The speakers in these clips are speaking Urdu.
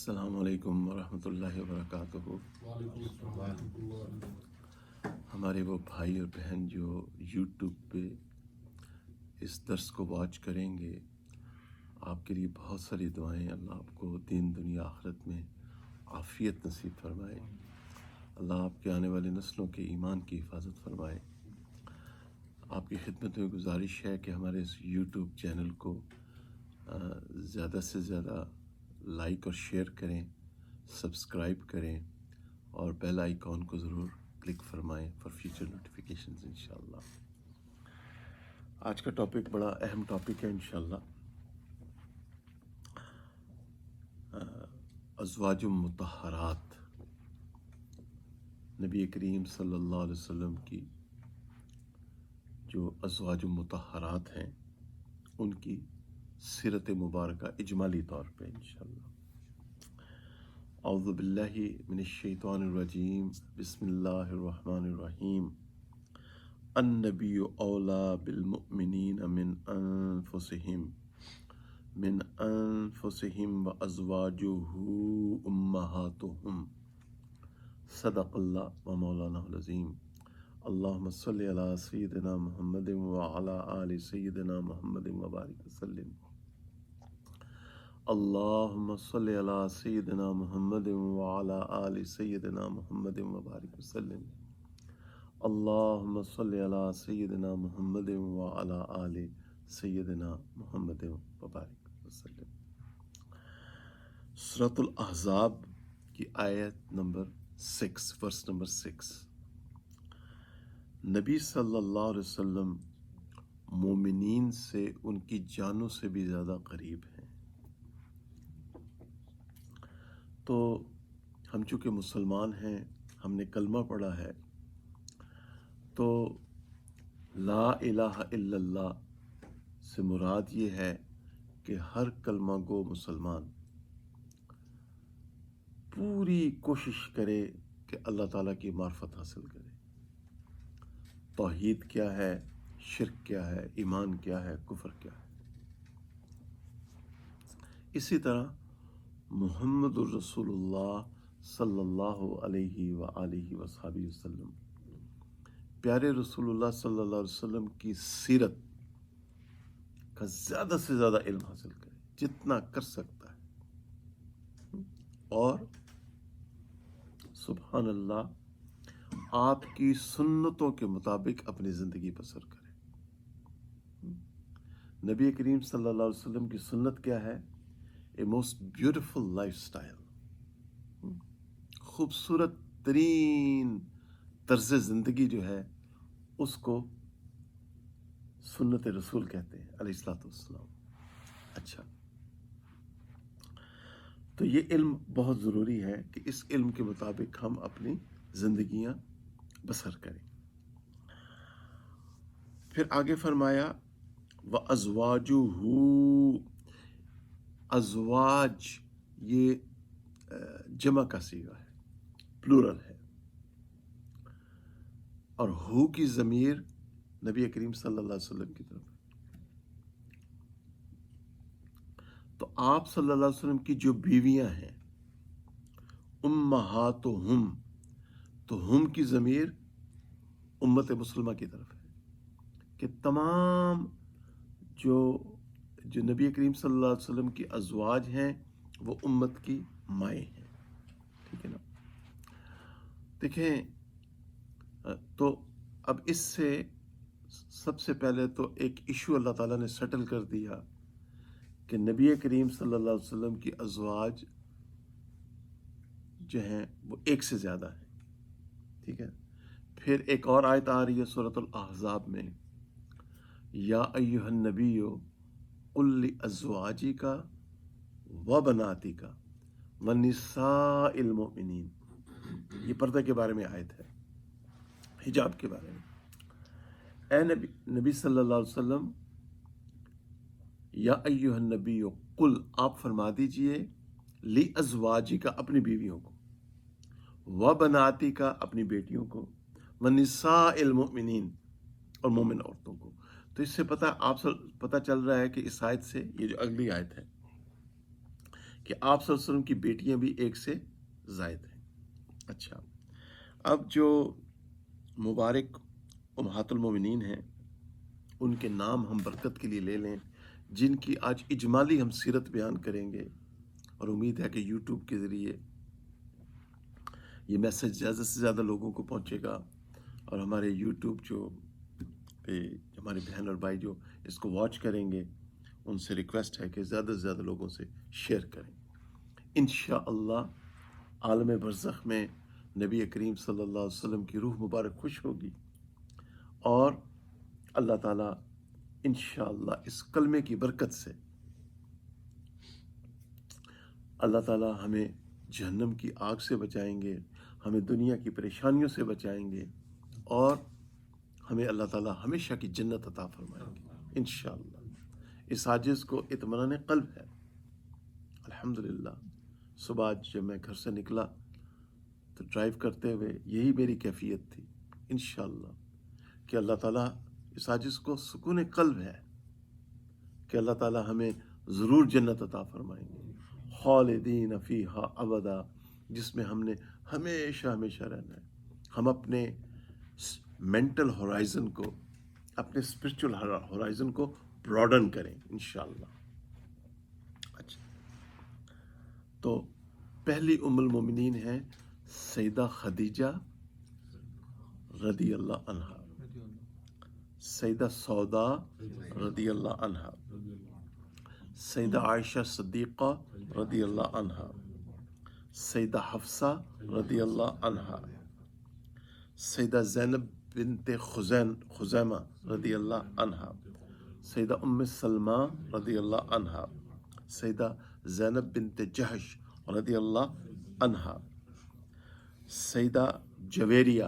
السلام علیکم ورحمۃ اللہ وبرکاتہ۔ وعلیکم السلام ورحمۃ اللہ۔ ہمارے وہ بھائی اور بہن جو یوٹیوب پہ اس درس کو واچ کریں گے، آپ کے لیے بہت ساری دعائیں۔ اللہ آپ کو دین دنیا آخرت میں عافیت نصیب فرمائے۔ اللہ آپ کے آنے والے نسلوں کے ایمان کی حفاظت فرمائے۔ آپ کی خدمت میں گزارش ہے کہ ہمارے اس یوٹیوب چینل کو زیادہ سے زیادہ لائک اور شیئر کریں، سبسکرائب کریں اور بیل آئیکن کو ضرور کلک فرمائیں فار فیوچر نوٹیفیکیشنز انشاءاللہ۔ آج کا ٹاپک بڑا اہم ٹاپک ہے انشاءاللہ، ازواج مطہرات۔ نبی کریم صلی اللہ علیہ وسلم کی جو ازواج مطہرات ہیں ان کی سیرت مبارکہ اجمالی طور پہ انشاءاللہ۔ اعوذ باللہ من الشیطان الرجیم، بسم اللہ الرحمن الرحیم۔ النبی اولا بالمؤمنین من انفسہم وازواجہ امہاتہم، صدق اللہ و مولانا العظیم۔ اللہم صلی علی سیدنا محمد وعلی آل سیدنا محمد وبارک وسلم۔ اللہم صلی علی سیدنا محمد وعلی آل سیدنا محمد وبارک وسلم۔ اللہم صلی علی سیدنا محمد وعلی آل سیدنا محمد وبارک وسلم۔ سورۃ الاحزاب کی آیت نمبر 6، ورس نمبر 6۔ نبی صلی اللہ علیہ وسلم مومنین سے ان کی جانوں سے بھی زیادہ قریب ہیں۔ تو ہم چونکہ مسلمان ہیں، ہم نے کلمہ پڑھا ہے، تو لا الہ الا اللہ سے مراد یہ ہے کہ ہر کلمہ گو مسلمان پوری کوشش کرے کہ اللہ تعالیٰ کی معرفت حاصل کرے۔ توحید کیا ہے، شرک کیا ہے، ایمان کیا ہے، کفر کیا ہے۔ اسی طرح محمد الرسول اللہ صلی اللہ علیہ وآلہ وصحبہ وسلم، پیارے رسول اللہ صلی اللہ علیہ وسلم کی سیرت کا زیادہ سے زیادہ علم حاصل کرے جتنا کر سکتا ہے، اور سبحان اللہ آپ کی سنتوں کے مطابق اپنی زندگی بسر کرے۔ نبی کریم صلی اللہ علیہ وسلم کی سنت کیا ہے؟ A most beautiful life style, خوبصورت ترین طرز زندگی جو ہے اس کو سنت رسول کہتے ہیں علیہ الصلوۃ والسلام۔ اچھا، تو یہ علم بہت ضروری ہے کہ اس علم کے مطابق ہم اپنی زندگیاں بسر کریں۔ پھر آگے فرمایا وَأَزْوَاجُهُ، ازواج یہ جمع کا صیغہ ہے، پلورل ہے، اور ہو کی ضمیر نبی کریم صلی اللہ علیہ وسلم کی طرف ہے۔ تو آپ صلی اللہ علیہ وسلم کی جو بیویاں ہیں امہاتہم، تو ہم کی ضمیر امت مسلمہ کی طرف ہے کہ تمام جو نبی کریم صلی اللہ علیہ وسلم کی ازواج ہیں وہ امت کی مائیں ہیں، ٹھیک ہے نا۔ دیکھیں، تو اب اس سے سب سے پہلے تو ایک ایشو اللہ تعالیٰ نے سیٹل کر دیا کہ نبی کریم صلی اللہ علیہ وسلم کی ازواج جو ہیں وہ ایک سے زیادہ ہیں، ٹھیک ہے۔ پھر ایک اور آیت آ رہی ہے سورۃ الاحزاب میں، یا ایھا النبی قل لازواجک وبناتک ونساء المؤمنین۔ یہ پردہ کے بارے میں آیت ہے، حجاب کے بارے میں۔ اے نبی صلی اللہ علیہ وسلم، یا ایھا النبی قل، آپ فرما دیجئے، لازواجک، اپنی بیویوں کو، وبناتک، اپنی بیٹیوں کو، ونساء المؤمنین، اور مومن عورتوں کو۔ تو اس سے پتہ چل رہا ہے کہ اس آیت سے، یہ جو اگلی آیت ہے، کہ آپ صلی اللہ علیہ وسلم کی بیٹیاں بھی ایک سے زائد ہیں. اچھا، اب جو مبارک امہات المومنین ہیں ان کے نام ہم برکت کے لیے لے لیں، جن کی آج اجمالی ہم سیرت بیان کریں گے، اور امید ہے کہ یوٹیوب کے ذریعے یہ میسج زیادہ سے زیادہ لوگوں کو پہنچے گا، اور ہمارے یوٹیوب جو پہ ہمارے بہن اور بھائی جو اس کو واچ کریں گے ان سے ریکویسٹ ہے کہ زیادہ سے زیادہ لوگوں سے شیئر کریں. انشاءاللہ عالم برزخ میں نبی کریم صلی اللہ علیہ وسلم کی روح مبارک خوش ہوگی، اور اللہ تعالیٰ انشاءاللہ اس کلمے کی برکت سے اللہ تعالیٰ ہمیں جہنم کی آگ سے بچائیں گے، ہمیں دنیا کی پریشانیوں سے بچائیں گے، اور ہمیں اللہ تعالیٰ ہمیشہ کی جنت عطا فرمائیں گے انشاءاللہ. اس عاجز کو اطمینان قلب ہے. الحمدللہ صبح جب میں گھر سے نکلا تو ڈرائیو کرتے ہوئے یہی میری کیفیت تھی انشاءاللہ کہ اللہ تعالیٰ اس عاجز کو سکون قلب ہے کہ اللہ تعالیٰ ہمیں ضرور جنت عطا فرمائیں گے، خالدین فیہا ابدا، جس میں ہم نے ہمیشہ ہمیشہ رہنا ہے. ہم اپنے مینٹل ہورائزن کو، اپنے اسپرچل ہورائزن کو براڈن کریں انشاءاللہ. اچھا، تو پہلی ام المومنین ہے سیدہ خدیجہ رضی اللہ عنہا، سیدہ سودا رضی اللہ عنہا، سیدہ عائشہ صدیقہ رضی اللہ عنہا، سیدہ حفصہ رضی اللہ عنہا، سیدہ زینب بنت خزیمہ رضی اللہ عنہا، سیدہ ام سلمہ رضی اللہ عنہا، سیدہ زینب بنت جہش رضی اللہ عنہا، سیدہ جویریہ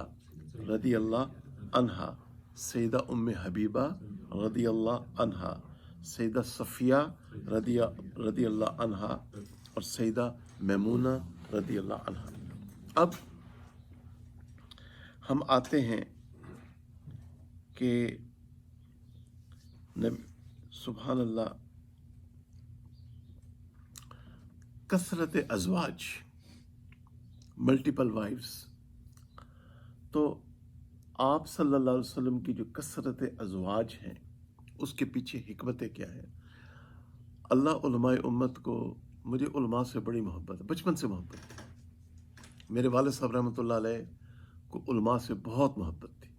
رضی اللہ عنہا، سیدہ ام حبیبہ رضی اللہ عنہا، سیدہ صفیہ رضی اللہ عنہا، اور سیدہ میمونہ رضی اللہ عنہا. اب ہم آتے ہیں کہ سبحان اللہ، کثرت ازواج، ملٹیپل وائفز. تو آپ صلی اللہ علیہ وسلم کی جو کثرت ازواج ہیں اس کے پیچھے حکمتیں کیا ہیں؟ اللہ علماء امت کو، مجھے علماء سے بڑی محبت ہے، بچپن سے محبت ہے. میرے والد صاحب رحمۃ اللہ علیہ کو علماء سے بہت محبت تھی،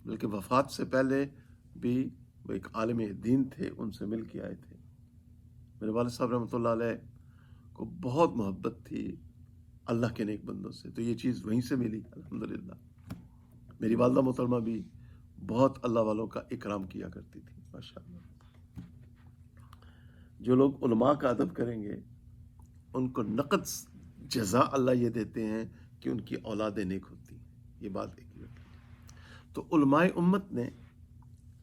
بلکہ وفات سے پہلے بھی وہ ایک عالم دین تھے، ان سے مل کے آئے تھے. میرے والد صاحب رحمۃ اللہ علیہ کو بہت محبت تھی اللہ کے نیک بندوں سے، تو یہ چیز وہیں سے ملی الحمدللہ. میری والدہ محترمہ بھی بہت اللہ والوں کا اکرام کیا کرتی تھی ماشاءاللہ. جو لوگ علماء کا ادب کریں گے ان کو نقد جزا اللہ یہ دیتے ہیں کہ ان کی اولاد نیک ہوتی ہیں. یہ بات ایک ہی. تو علماء امت نے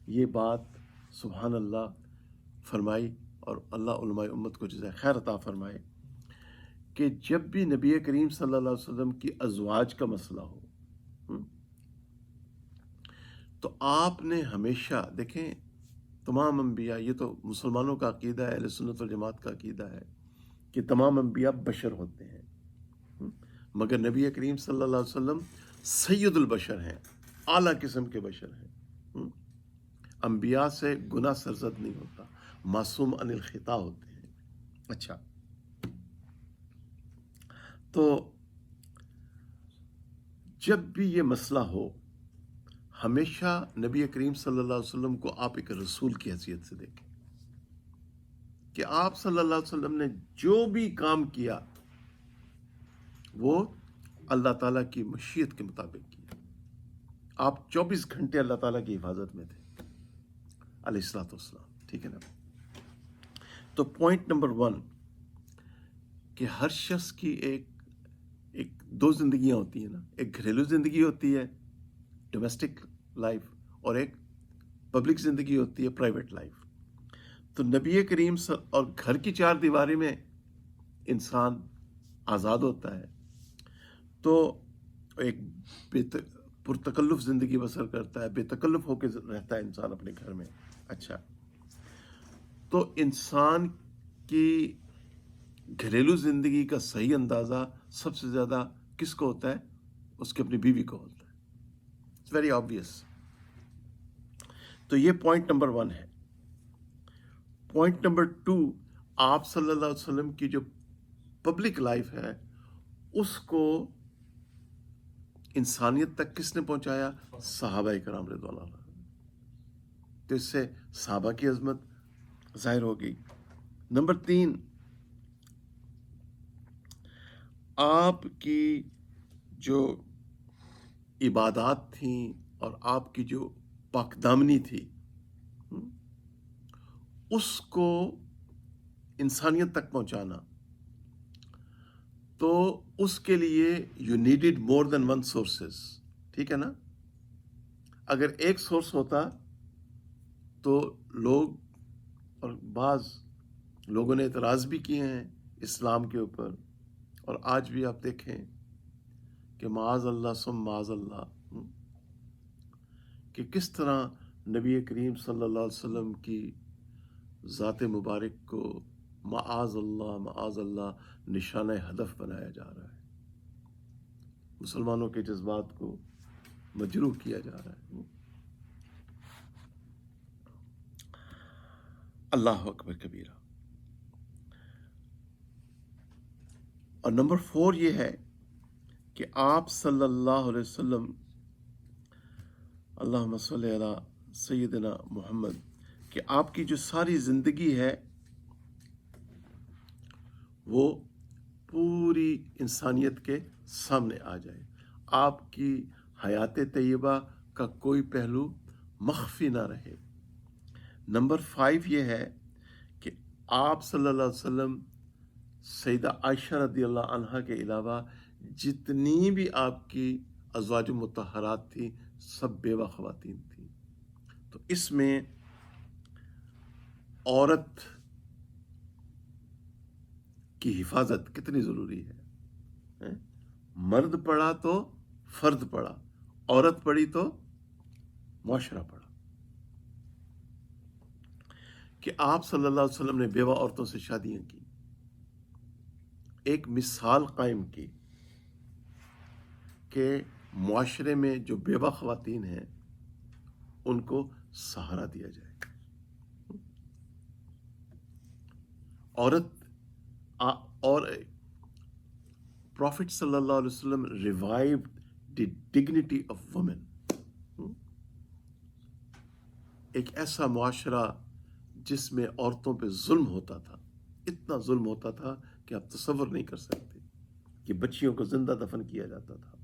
یہ بات سبحان اللہ فرمائی، اور اللہ علماء امت کو جزائے خیر عطا فرمائے کہ جب بھی نبی کریم صلی اللہ علیہ وسلم کی ازواج کا مسئلہ ہو تو آپ نے ہمیشہ، دیکھیں تمام انبیاء، یہ تو مسلمانوں کا عقیدہ ہے، اہل سنت والجماعت کا عقیدہ ہے کہ تمام انبیاء بشر ہوتے ہیں، مگر نبی کریم صلی اللہ علیہ وسلم سید البشر ہیں، اعلیٰ قسم کے بشر ہیں. انبیاء سے گناہ سرزد نہیں ہوتا، معصوم عن الخطا ہوتے ہیں. اچھا، تو جب بھی یہ مسئلہ ہو ہمیشہ نبی کریم صلی اللہ علیہ وسلم کو آپ ایک رسول کی حیثیت سے دیکھیں کہ آپ صلی اللہ علیہ وسلم نے جو بھی کام کیا وہ اللہ تعالیٰ کی مشیت کے مطابق کیا. آپ 24 گھنٹے اللہ تعالیٰ کی حفاظت میں تھے علیہ الصلوۃ والسلام. ٹھیک ہے نا؟ تو پوائنٹ نمبر 1 کہ ہر شخص کی ایک دو زندگیاں ہوتی ہیں نا، ایک گھریلو زندگی ہوتی ہے ڈومیسٹک لائف، اور ایک پبلک زندگی ہوتی ہے پرائیویٹ لائف. تو نبی کریم اور گھر کی 4 دیواری میں انسان آزاد ہوتا ہے، تو ایک پرتکلف زندگی بسر کرتا ہے، بے تکلف ہو کے رہتا ہے انسان اپنے گھر میں. اچھا، تو انسان کی گھریلو زندگی کا صحیح اندازہ سب سے زیادہ کس کو ہوتا ہے؟ اس کی اپنی بیوی کو ہوتا ہے. It's very obvious. تو یہ پوائنٹ نمبر 1 ہے. پوائنٹ نمبر 2، آپ صلی اللہ علیہ وسلم کی جو پبلک لائف ہے اس کو انسانیت تک کس نے پہنچایا؟ صحابہ کرام رضوان اللہ عنہم. تو اس سے صحابہ کی عظمت ظاہر ہو گئی. نمبر 3، آپ کی جو عبادات تھیں اور آپ کی جو پاک دامنی تھی اس کو انسانیت تک پہنچانا، تو اس کے لیے you needed more than one sources. ٹھیک ہے نا؟ اگر ایک سورس ہوتا تو لوگ، اور بعض لوگوں نے اعتراض بھی کیے ہیں اسلام کے اوپر، اور آج بھی آپ دیکھیں کہ معاذ اللہ ثم معاذ اللہ، کہ کس طرح نبی کریم صلی اللہ علیہ وسلم کی ذات مبارک کو معاذ اللہ نشانہ ہدف بنایا جا رہا ہے، مسلمانوں کے جذبات کو مجروح کیا جا رہا ہے. اللہ اکبر کبیرہ. اور نمبر 4 یہ ہے کہ آپ صلی اللہ علیہ وسلم، اللہم صلی علی سیدنا محمد، کہ آپ کی جو ساری زندگی ہے وہ پوری انسانیت کے سامنے آ جائے. آپ کی حیات طیبہ کا کوئی پہلو مخفی نہ رہے. نمبر 5 یہ ہے کہ آپ صلی اللہ علیہ وسلم سیدہ عائشہ رضی اللہ عنہا کے علاوہ جتنی بھی آپ کی ازواج مطہرات تھیں سب بیوہ خواتین تھیں. تو اس میں عورت کی حفاظت کتنی ضروری ہے. مرد پڑا تو فرد پڑا، عورت پڑی تو معاشرہ پڑا. کہ آپ صلی اللہ علیہ وسلم نے بیوہ عورتوں سے شادیاں کی، ایک مثال قائم کی کہ معاشرے میں جو بیوہ خواتین ہیں ان کو سہارا دیا جائے. عورت اور پروفٹ صلی اللہ علیہ وسلم revived the dignity of women. ایک ایسا معاشرہ جس میں عورتوں پہ ظلم ہوتا تھا، اتنا ظلم ہوتا تھا کہ آپ تصور نہیں کر سکتے، کہ بچیوں کو زندہ دفن کیا جاتا تھا.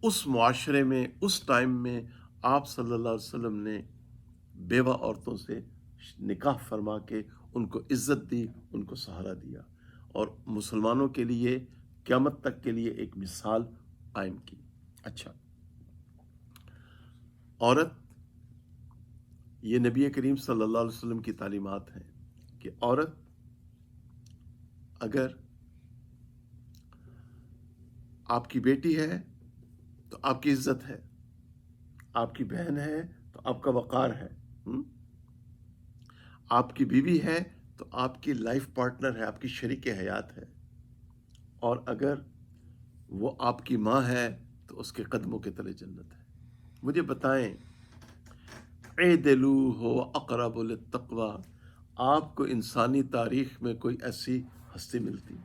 اس معاشرے میں اس ٹائم میں آپ صلی اللہ علیہ وسلم نے بیوہ عورتوں سے نکاح فرما کے ان کو عزت دی، ان کو سہارا دیا، اور مسلمانوں کے لیے قیامت تک کے لیے ایک مثال قائم کی. اچھا، عورت، یہ نبی کریم صلی اللہ علیہ وسلم کی تعلیمات ہیں کہ عورت اگر آپ کی بیٹی ہے تو آپ کی عزت ہے، آپ کی بہن ہے تو آپ کا وقار ہے، آپ کی بیوی ہے تو آپ کی لائف پارٹنر ہے، آپ کی شریک حیات ہے، اور اگر وہ آپ کی ماں ہے تو اس کے قدموں کے تلے جنت ہے. مجھے بتائیں، اعدلوا ہو اقرب للتقوی، آپ کو انسانی تاریخ میں کوئی ایسی ہستی ملتی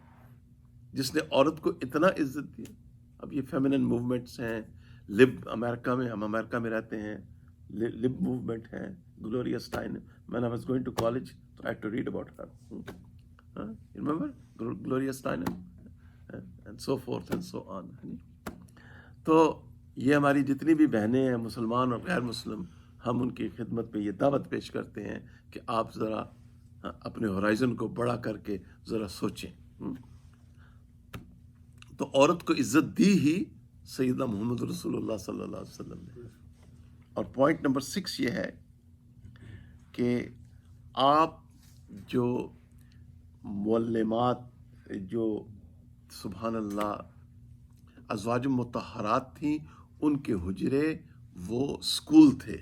جس نے عورت کو اتنا عزت دی؟ اب یہ فیمنن موومنٹس ہیں، لب امریکہ میں، ہم امریکہ میں رہتے ہیں، لب موومنٹ ہے، Gloria اسٹائن. when I was going to college so I had to read about her. You remember Gloria Steinem and so forth and so on. تو یہ ہماری جتنی بھی بہنیں ہیں مسلمان اور غیر مسلم، ہم ان کی خدمت میں یہ دعوت پیش کرتے ہیں کہ آپ ذرا اپنے ہورائزن کو بڑا کر کے ذرا سوچیں. تو عورت کو عزت دی ہی سیدنا محمد رسول اللہ صلی اللہ علیہ وسلم نے. اور پوائنٹ نمبر 6 یہ ہے کہ آپ جو معلمات، جو سبحان اللہ ازواج مطہرات تھیں، ان کے حجرے وہ اسکول تھے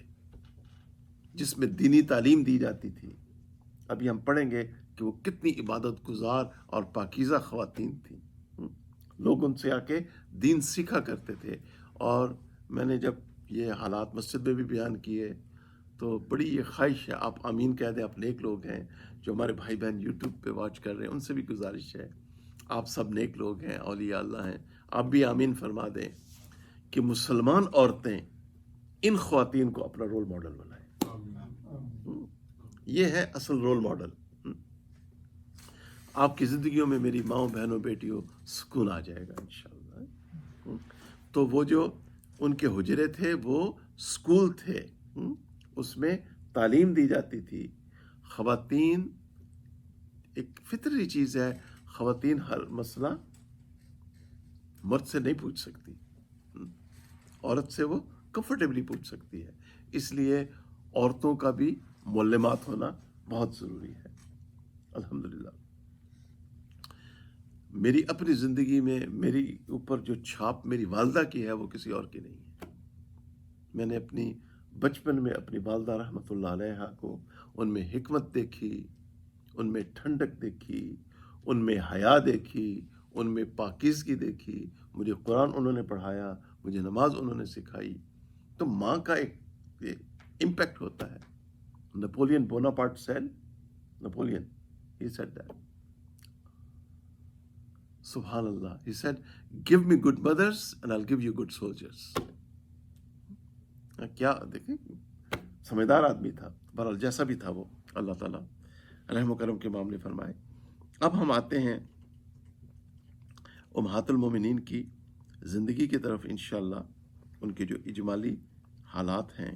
جس میں دینی تعلیم دی جاتی تھی. ابھی ہم پڑھیں گے کہ وہ کتنی عبادت گزار اور پاکیزہ خواتین تھیں. لوگ ان سے آ کے دین سیکھا کرتے تھے. اور میں نے جب یہ حالات مسجد میں بھی بیان کیے تو بڑی یہ خواہش ہے، آپ آمین کہہ دیں. آپ نیک لوگ ہیں جو ہمارے بھائی بہن یوٹیوب پہ واچ کر رہے ہیں، ان سے بھی گزارش ہے، آپ سب نیک لوگ ہیں، اولیاء اللہ ہیں، آپ بھی آمین فرما دیں کہ مسلمان عورتیں ان خواتین کو اپنا رول ماڈل بنائیں. یہ ہے اصل رول ماڈل. آپ کی زندگیوں میں میری ماؤں بہنوں بیٹیوں سکون آ جائے گا انشاءاللہ. تو وہ جو ان کے حجرے تھے وہ سکول تھے، اس میں تعلیم دی جاتی تھی. خواتین ایک فطری چیز ہے، خواتین ہر مسئلہ مرد سے نہیں پوچھ سکتی، عورت سے وہ کمفرٹیبلی پوچھ سکتی ہے. اس لیے عورتوں کا بھی معلمات ہونا بہت ضروری ہے. الحمدللہ میری اپنی زندگی میں میری اوپر جو چھاپ میری والدہ کی ہے وہ کسی اور کی نہیں ہے. میں نے اپنی بچپن میں اپنی والدہ رحمۃ اللہ علیہا کو ان میں حکمت دیکھی، ان میں ٹھنڈک دیکھی، ان میں حیا دیکھی، ان میں پاکیزگی دیکھی. مجھے قرآن انہوں نے پڑھایا، مجھے نماز انہوں نے سکھائی. تو ماں کا ایک امپیکٹ ہوتا ہے. Napoleon Bonaparte said, Napoleon he said that, سبحان اللہ، he said give me good mothers and I'll give you good soldiers. کیا دیکھیں سمجھدار آدمی تھا. بہرحال جیسا بھی تھا وہ، اللہ تعالیٰ رحم و کرم کے معاملے فرمائے. اب ہم آتے ہیں امہات المومنین کی زندگی کی طرف انشاءاللہ. ان کے جو اجمالی حالات ہیں،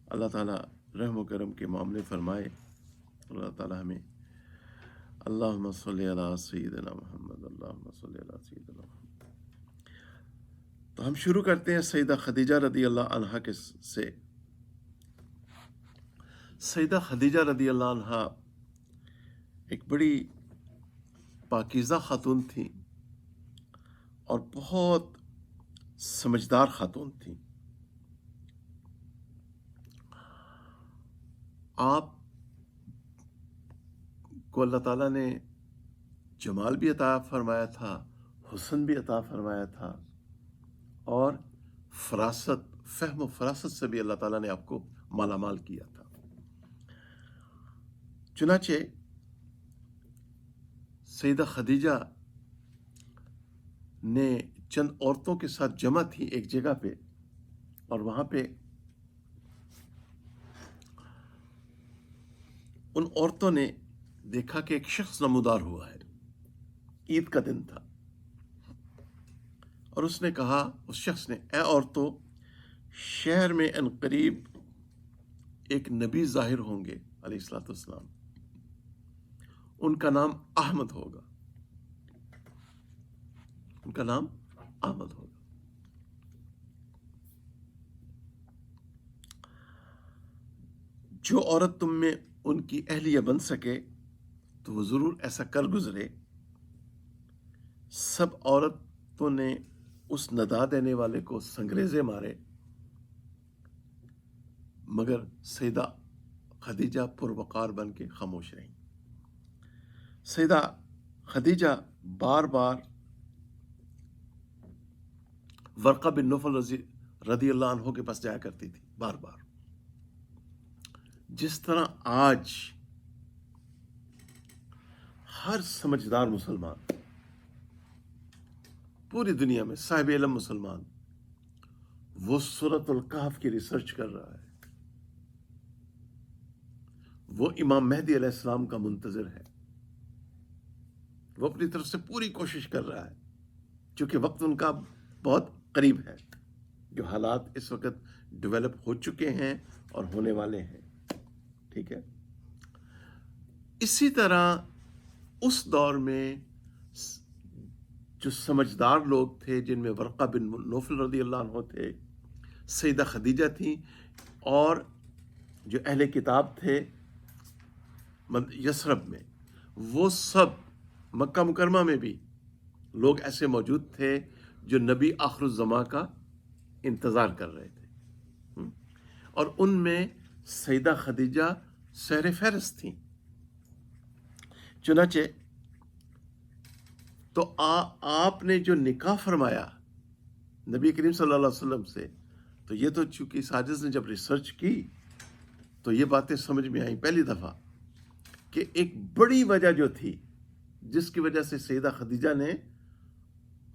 اللہ تعالیٰ رحم و کرم کے معاملے فرمائے. اللہ تعالیٰ ہمیں اللہم صلی علی سیدنا محمد، اللہم صلی علی سیدنا محمد. تو ہم شروع کرتے ہیں سیدہ خدیجہ رضی اللہ عنہا کے سے. سیدہ خدیجہ رضی اللہ عنہا ایک بڑی پاکیزہ خاتون تھیں اور بہت سمجھدار خاتون تھیں. آپ کو اللہ تعالیٰ نے جمال بھی عطا فرمایا تھا، حسن بھی عطا فرمایا تھا، اور فراست، فہم و فراست سے بھی اللہ تعالیٰ نے آپ کو مالا مال کیا تھا. چنانچہ سیدہ خدیجہ نے چند عورتوں کے ساتھ جمع تھی ایک جگہ پہ، اور وہاں پہ ان عورتوں نے دیکھا کہ ایک شخص نمودار ہوا ہے. عید کا دن تھا، اور اس نے کہا، اس شخص نے، اے عورتوں، شہر میں ان قریب ایک نبی ظاہر ہوں گے علیہ الصلوۃ والسلام، ان کا نام احمد ہوگا، ان کا نام احمد ہوگا. جو عورت تم میں ان کی اہلیہ بن سکے تو وہ ضرور ایسا کر گزرے. سب عورتوں نے اس ندا دینے والے کو سنگریزے مارے، مگر سیدہ خدیجہ پروقار بن کے خاموش رہیں. سیدہ خدیجہ بار بار ورقہ بن نوفل رضی اللہ عنہ کے پاس جایا کرتی تھی، بار بار. جس طرح آج ہر سمجھدار مسلمان پوری دنیا میں صاحب علم مسلمان وہ سورۃ الکہف کی ریسرچ کر رہا ہے، وہ امام مہدی علیہ السلام کا منتظر ہے، وہ اپنی طرف سے پوری کوشش کر رہا ہے، چونکہ وقت ان کا بہت قریب ہے. جو حالات اس وقت ڈیولپ ہو چکے ہیں اور ہونے والے ہیں، ٹھیک ہے. اسی طرح اس دور میں جو سمجھدار لوگ تھے، جن میں ورقہ بن نوفل رضی اللہ عنہ تھے، سیدہ خدیجہ تھیں، اور جو اہل کتاب تھے یثرب میں، وہ سب مکہ مکرمہ میں بھی لوگ ایسے موجود تھے جو نبی آخر الزماں کا انتظار کر رہے تھے، اور ان میں سیدہ خدیجہ سہر فہرست تھیں. چنانچہ تو آپ نے جو نکاح فرمایا نبی کریم صلی اللہ علیہ وسلم سے، تو یہ تو چونکہ ساجد نے جب ریسرچ کی تو یہ باتیں سمجھ میں آئیں پہلی دفعہ کہ ایک بڑی وجہ جو تھی جس کی وجہ سے سیدہ خدیجہ نے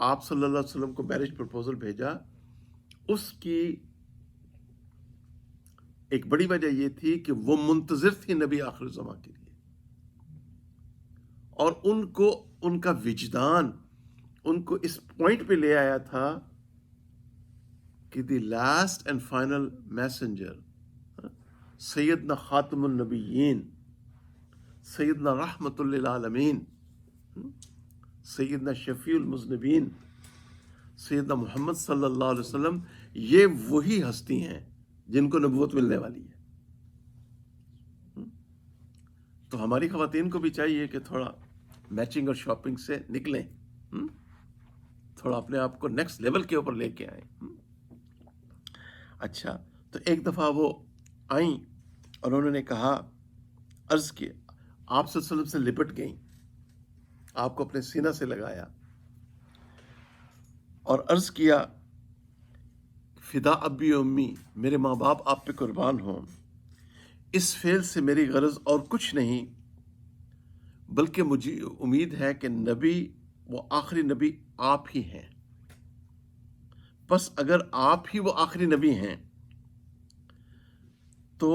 آپ صلی اللہ علیہ وسلم کو میرج پرپوزل بھیجا، اس کی ایک بڑی وجہ یہ تھی کہ وہ منتظر تھی نبی آخر الزماں کے لیے، اور ان کو ان کا وجدان ان کو اس پوائنٹ پہ لے آیا تھا کہ the last and final messenger سیدنا خاتم النبیین، سیدنا رحمت للعالمین، سیدنا شفیع المذنبین، سیدنا محمد صلی اللہ علیہ وسلم، یہ وہی ہستی ہیں جن کو نبوت ملنے والی ہے۔ تو ہماری خواتین کو بھی چاہیے کہ تھوڑا میچنگ اور شاپنگ سے نکلیں، تھوڑا اپنے آپ کو نیکسٹ لیول کے اوپر لے کے آئیں۔ اچھا، تو ایک دفعہ وہ آئیں اور انہوں نے کہا، عرض کیا، آپ صلی اللہ علیہ وسلم سے لپٹ گئیں، آپ کو اپنے سینہ سے لگایا اور عرض کیا، فدا ابی و امی، میرے ماں باپ آپ پہ قربان ہوں، اس فعل سے میری غرض اور کچھ نہیں بلکہ مجھے امید ہے کہ نبی، وہ آخری نبی آپ ہی ہیں، بس اگر آپ ہی وہ آخری نبی ہیں تو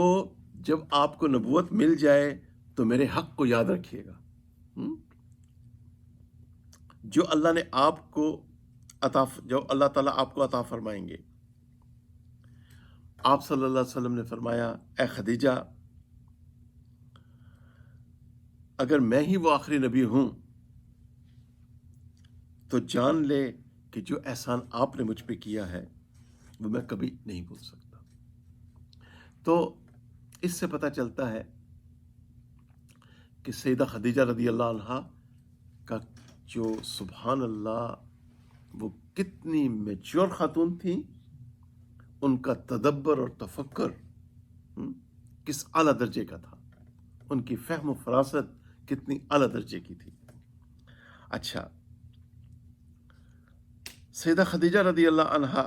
جب آپ کو نبوت مل جائے تو میرے حق کو یاد رکھیے گا، جو اللہ نے آپ کو جو اللہ تعالیٰ آپ کو عطا فرمائیں گے۔ آپ صلی اللہ علیہ وسلم نے فرمایا، اے خدیجہ، اگر میں ہی وہ آخری نبی ہوں تو جان لے کہ جو احسان آپ نے مجھ پہ کیا ہے وہ میں کبھی نہیں بھول سکتا۔ تو اس سے پتہ چلتا ہے کہ سیدہ خدیجہ رضی اللہ عنہا کا جو سبحان اللہ وہ کتنی میچور خاتون تھیں، ان کا تدبر اور تفکر کس اعلیٰ درجے کا تھا، ان کی فہم و فراست کتنی اعلیٰ درجے کی تھی۔ اچھا، سیدہ خدیجہ رضی اللہ عنہا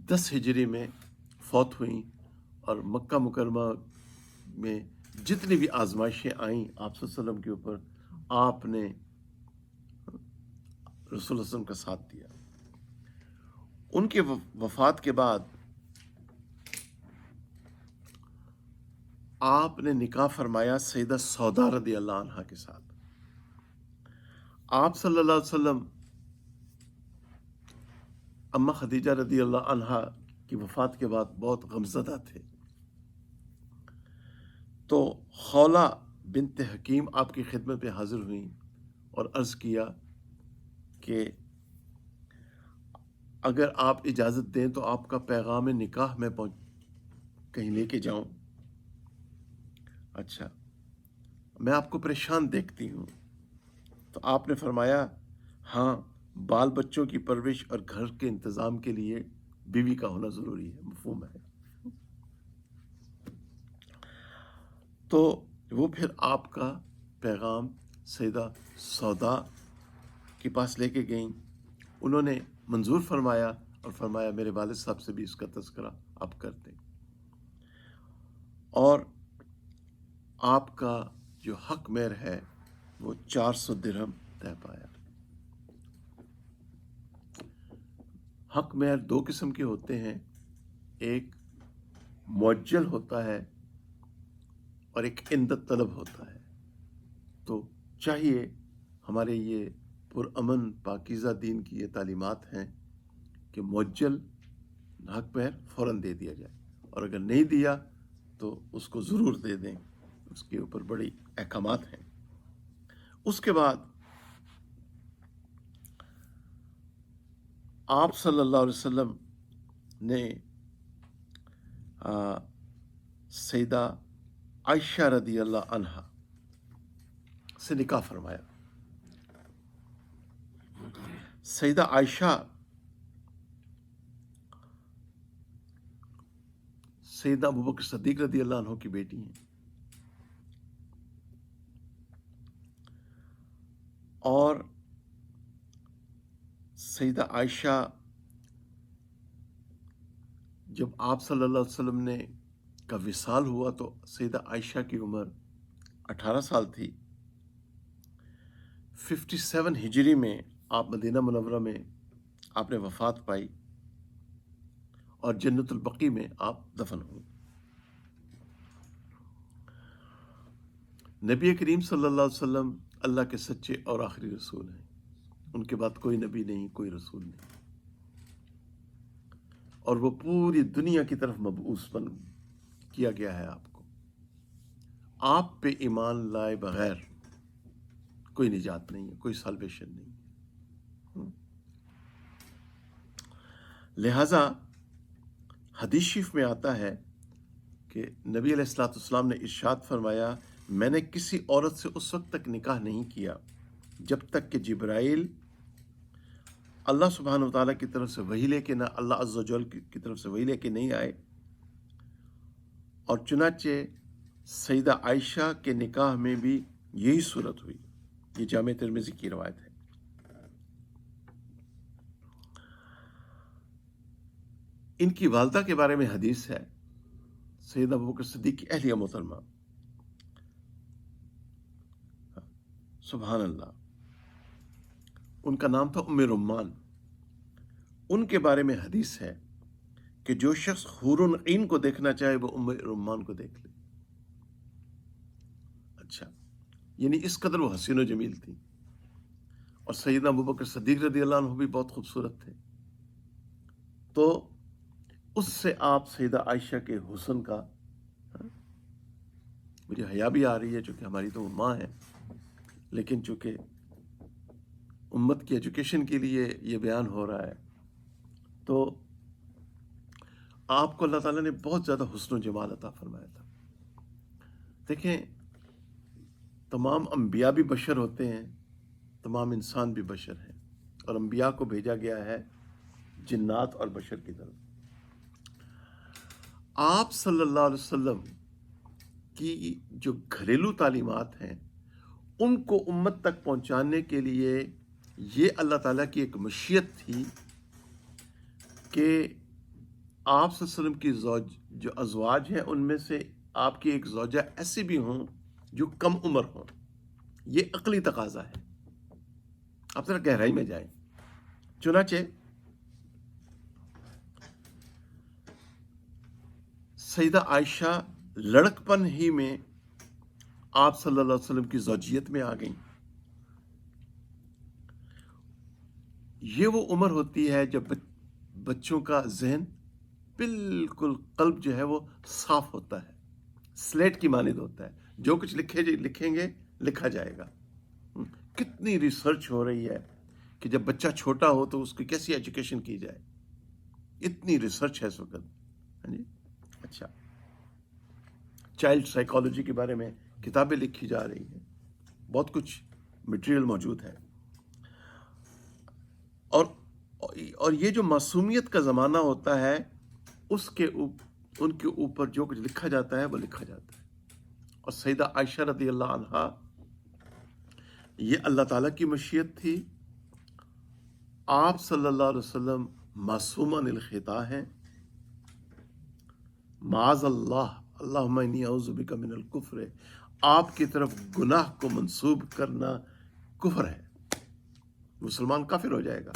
10 ہجری میں فوت ہوئیں، اور مکہ مکرمہ میں جتنی بھی آزمائشیں آئیں آپ صلی اللہ علیہ وسلم کے اوپر، آپ نے رسول اللہ صلی اللہ علیہ وسلم کا ساتھ دیا۔ ان کے وفات کے بعد آپ نے نکاح فرمایا سیدہ سودا رضی اللہ عنہا کے ساتھ۔ آپ صلی اللہ علیہ وسلم اما خدیجہ رضی اللہ عنہا کی وفات کے بعد بہت غمزدہ تھے، تو خولہ بنت حکیم آپ کی خدمت پہ حاضر ہوئیں اور عرض کیا کہ اگر آپ اجازت دیں تو آپ کا پیغام نکاح میں کہیں لے کے جاؤں۔ اچھا، میں آپ کو پریشان دیکھتی ہوں۔ تو آپ نے فرمایا، ہاں، بال بچوں کی پرورش اور گھر کے انتظام کے لیے بیوی کا ہونا ضروری ہے، مفہوم ہے۔ تو وہ پھر آپ کا پیغام سیدہ سودا کے پاس لے کے گئیں، انہوں نے منظور فرمایا اور فرمایا میرے والد صاحب سے بھی اس کا تذکرہ آپ کر دیں، اور آپ کا جو حق مہر ہے وہ 400 درہم طے پایا۔ حق مہر 2 قسم کے ہوتے ہیں، ایک معجل ہوتا ہے اور ایک عندت طلب ہوتا ہے۔ تو چاہیے ہمارے یہ پرامن پاکیزہ دین کی یہ تعلیمات ہیں کہ معجل حق مہر فوراً دے دیا جائے، اور اگر نہیں دیا تو اس کو ضرور دے دیں، اس کے اوپر بڑی احکامات ہیں۔ اس کے بعد آپ صلی اللہ علیہ وسلم نے سیدہ عائشہ رضی اللہ عنہا سے نکاح فرمایا۔ سیدہ عائشہ سیدنا ابوبکر صدیق رضی اللہ عنہ کی بیٹی ہیں، اور سیدہ عائشہ جب آپ صلی اللہ علیہ وسلم نے کا وصال ہوا تو سیدہ عائشہ کی عمر 18 سال تھی. 57 ہجری میں آپ مدینہ منورہ میں آپ نے وفات پائی اور جنت البقیع میں آپ دفن ہوئے. نبی کریم صلی اللہ علیہ وسلم اللہ کے سچے اور آخری رسول ہیں. ان کے بعد کوئی نبی نہیں، کوئی رسول نہیں، اور وہ پوری دنیا کی طرف مبعوث بن کیا گیا ہے. آپ کو آپ پہ ایمان لائے بغیر کوئی نجات نہیں ہے، کوئی سالویشن نہیں ہے. لہذا حدیث شریف میں آتا ہے کہ نبی علیہ الصلوۃ والسلام نے ارشاد فرمایا، میں نے کسی عورت سے اس وقت تک نکاح نہیں کیا جب تک کہ جبرائیل اللہ سبحانہ وتعالیٰ کی طرف سے وحی لے کے نہ اللہ عز و جل کی طرف سے وحی لے کے نہیں آئے. اور چنانچہ سیدہ عائشہ کے نکاح میں بھی یہی صورت ہوئی. یہ جامع ترمذی کی روایت ہے. ان کی والدہ کے بارے میں حدیث ہے، سیدنا ابوبکر صدیق کی اہلیہ محترمہ، سبحان اللہ، ان کا نام تھا ام رمان. ان کے بارے میں حدیث ہے کہ جو شخص حور عین کو دیکھنا چاہے وہ ام رمان کو دیکھ لے. اچھا، یعنی اس قدر وہ حسین و جمیل تھی. اور سیدنا ابوبکر صدیق رضی اللہ عنہ بھی بہت خوبصورت تھے. تو اس سے آپ سیدہ عائشہ کے حسن کا، مجھے حیا بھی آ رہی ہے چونکہ ہماری تو ماں ہے، لیکن چونکہ امت کی ایجوکیشن کے لیے یہ بیان ہو رہا ہے، تو آپ کو اللہ تعالیٰ نے بہت زیادہ حسن و جمال عطا فرمایا تھا. دیکھیں، تمام انبیاء بھی بشر ہوتے ہیں، تمام انسان بھی بشر ہیں، اور انبیاء کو بھیجا گیا ہے جنات اور بشر کی طرف. آپ صلی اللہ علیہ وسلم کی جو گھریلو تعلیمات ہیں ان کو امت تک پہنچانے کے لیے یہ اللہ تعالیٰ کی ایک مشیت تھی کہ آپ صلی اللہ علیہ وسلم کی جو ازواج ہیں ان میں سے آپ کی ایک زوجہ ایسی بھی ہوں جو کم عمر ہوں. یہ عقلی تقاضا ہے. آپ ذرا گہرائی میں جائیں. چنانچہ سیدہ عائشہ لڑکپن ہی میں آپ صلی اللہ علیہ وسلم کی زوجیت میں آ گئیں. یہ وہ عمر ہوتی ہے جب بچوں کا ذہن بالکل، قلب جو ہے وہ صاف ہوتا ہے، سلیٹ کی مانند ہوتا ہے. جو کچھ لکھیں گے لکھا جائے گا. کتنی ریسرچ ہو رہی ہے کہ جب بچہ چھوٹا ہو تو اس کی کیسی ایجوکیشن کی جائے. اتنی ریسرچ ہے اس وقت. ہاں جی. اچھا، چائلڈ سائیکالوجی کے بارے میں کتابیں لکھی جا رہی ہیں، بہت کچھ مٹیریل موجود ہے. اور یہ جو معصومیت کا زمانہ ہوتا ہے ان کے اوپر جو کچھ لکھا جاتا ہے وہ لکھا جاتا ہے. اور سیدہ عائشہ رضی اللہ عنہا، یہ اللہ تعالیٰ کی مشیت تھی. آپ صلی اللہ علیہ وسلم معصوم عن الخطا ہیں. معاذ اللہ، اللہم انی اعوذ بک من الکفر، آپ کی طرف گناہ کو منسوب کرنا کفر ہے. مسلمان کافر ہو جائے گا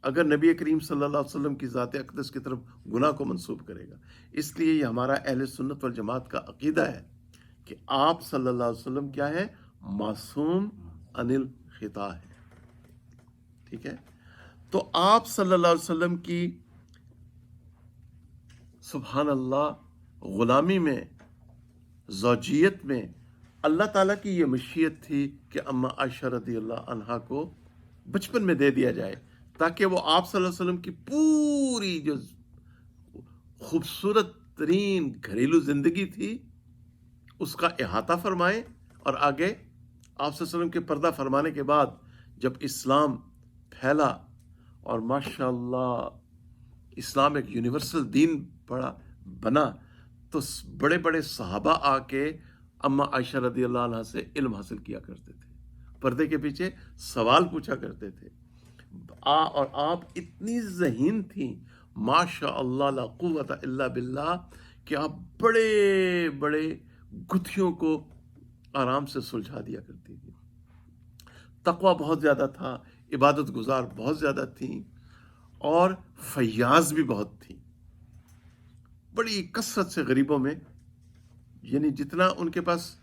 اگر نبی کریم صلی اللہ علیہ وسلم کی ذات اقدس کی طرف گناہ کو منسوب کرے گا. اس لیے یہ ہمارا اہل سنت والجماعت کا عقیدہ ہے کہ آپ صلی اللہ علیہ وسلم کیا ہے؟ معصوم عن الخطا ہے. ٹھیک ہے. تو آپ صلی اللہ علیہ وسلم کی سبحان اللہ غلامی میں، زوجیت میں اللہ تعالیٰ کی یہ مشیت تھی کہ اما عائشہ رضی اللہ عنہا کو بچپن میں دے دیا جائے تاکہ وہ آپ صلی اللہ علیہ وسلم کی پوری جو خوبصورت ترین گھریلو زندگی تھی اس کا احاطہ فرمائے. اور آگے آپ صلی اللہ علیہ وسلم کے پردہ فرمانے کے بعد جب اسلام پھیلا اور ماشاءاللہ اسلام ایک یونیورسل دین بنا تو بڑے بڑے صحابہ آ کے اما عائشہ رضی اللہ عنہ سے علم حاصل کیا کرتے تھے. پردے کے پیچھے سوال پوچھا کرتے تھے. اور آپ اتنی ذہین تھیں ماشاء اللہ لا قوت الا باللہ کہ آپ بڑے بڑے گتھیوں کو آرام سے سلجھا دیا کرتی تھی. تقوی بہت زیادہ تھا، عبادت گزار بہت زیادہ تھیں، اور فیاض بھی بہت تھیں. بڑی کثرت سے غریبوں میں، یعنی جتنا ان کے پاس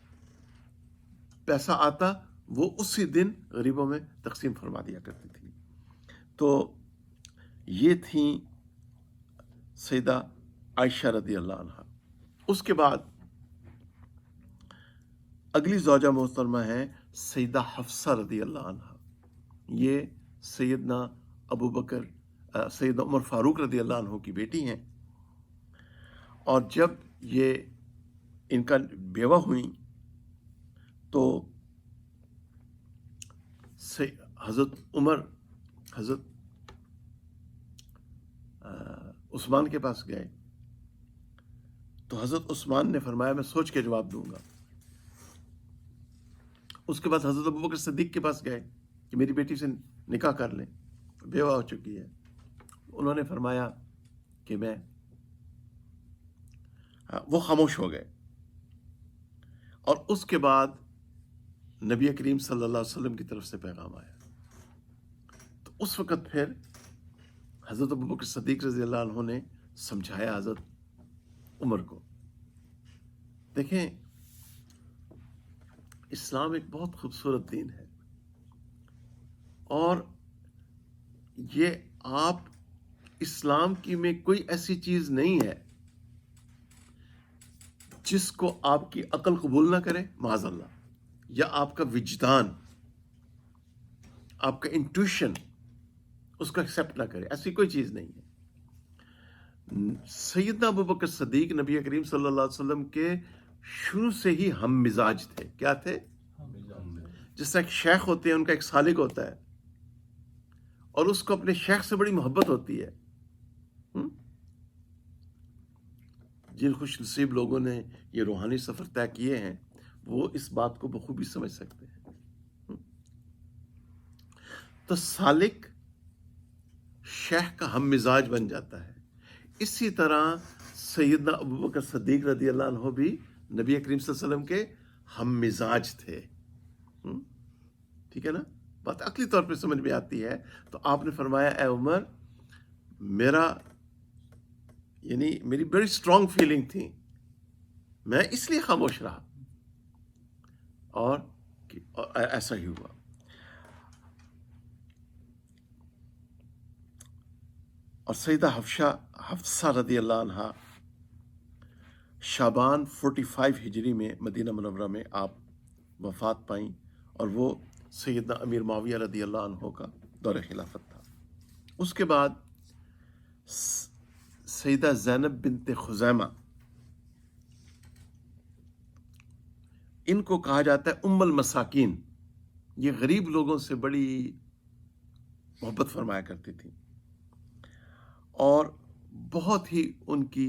پیسہ آتا وہ اسی دن غریبوں میں تقسیم فرما دیا کرتی تھی. تو یہ تھیں سیدہ عائشہ رضی اللہ عنہ. اس کے بعد اگلی زوجہ محترمہ ہیں سیدہ حفصہ رضی اللہ عنہ. یہ سیدنا ابو بکر سیدنا عمر فاروق رضی اللہ عنہ کی بیٹی ہیں، اور جب یہ ان کا بیوہ ہوئیں تو حضرت عمر حضرت عثمان کے پاس گئے تو حضرت عثمان نے فرمایا میں سوچ کے جواب دوں گا. اس کے بعد حضرت ابوبکر صدیق کے پاس گئے کہ میری بیٹی سے نکاح کر لیں، بیوہ ہو چکی ہے. انہوں نے فرمایا کہ میں وہ خاموش ہو گئے. اور اس کے بعد نبی کریم صلی اللہ علیہ وسلم کی طرف سے پیغام آیا. تو اس وقت پھر حضرت ابوبکر صدیق رضی اللہ عنہ نے سمجھایا حضرت عمر کو. دیکھیں، اسلام ایک بہت خوبصورت دین ہے، اور یہ آپ اسلام کی میں کوئی ایسی چیز نہیں ہے جس کو آپ کی عقل قبول نہ کرے معاذ اللہ، یا آپ کا وجدان، آپ کا انٹویشن اس کو ایکسیپٹ نہ کرے. ایسی کوئی چیز نہیں ہے. سیدنا ابوبکر صدیق نبی کریم صلی اللہ علیہ وسلم کے شروع سے ہی ہم مزاج تھے. کیا تھے؟ جس طرح ایک شیخ ہوتے ہیں، ان کا ایک سالک ہوتا ہے اور اس کو اپنے شیخ سے بڑی محبت ہوتی ہے. جن خوش نصیب لوگوں نے یہ روحانی سفر طے کیے ہیں وہ اس بات کو بخوبی سمجھ سکتے ہیں. تو سالک شیخ کا ہم مزاج بن جاتا ہے. اسی طرح سیدنا ابوبکر صدیق رضی اللہ عنہ بھی نبی کریم صلی اللہ علیہ وسلم کے ہم مزاج تھے. ٹھیک ہے نا؟ بات عقلی طور پہ سمجھ میں آتی ہے. تو آپ نے فرمایا اے عمر، میری بڑی اسٹرانگ فیلنگ تھی، میں اس لیے خاموش رہا، اور ایسا ہی ہوا. اور سیدہ حفصہ رضی اللہ عنہ شعبان 45 ہجری میں مدینہ منورہ میں آپ وفات پائیں، اور وہ سیدنا امیر معاویہ رضی اللہ عنہ کا دور خلافت تھا. اس کے بعد سیدہ زینب بنت خزیمہ، ان کو کہا جاتا ہے ام المساکین. یہ غریب لوگوں سے بڑی محبت فرمایا کرتی تھی اور بہت ہی ان کی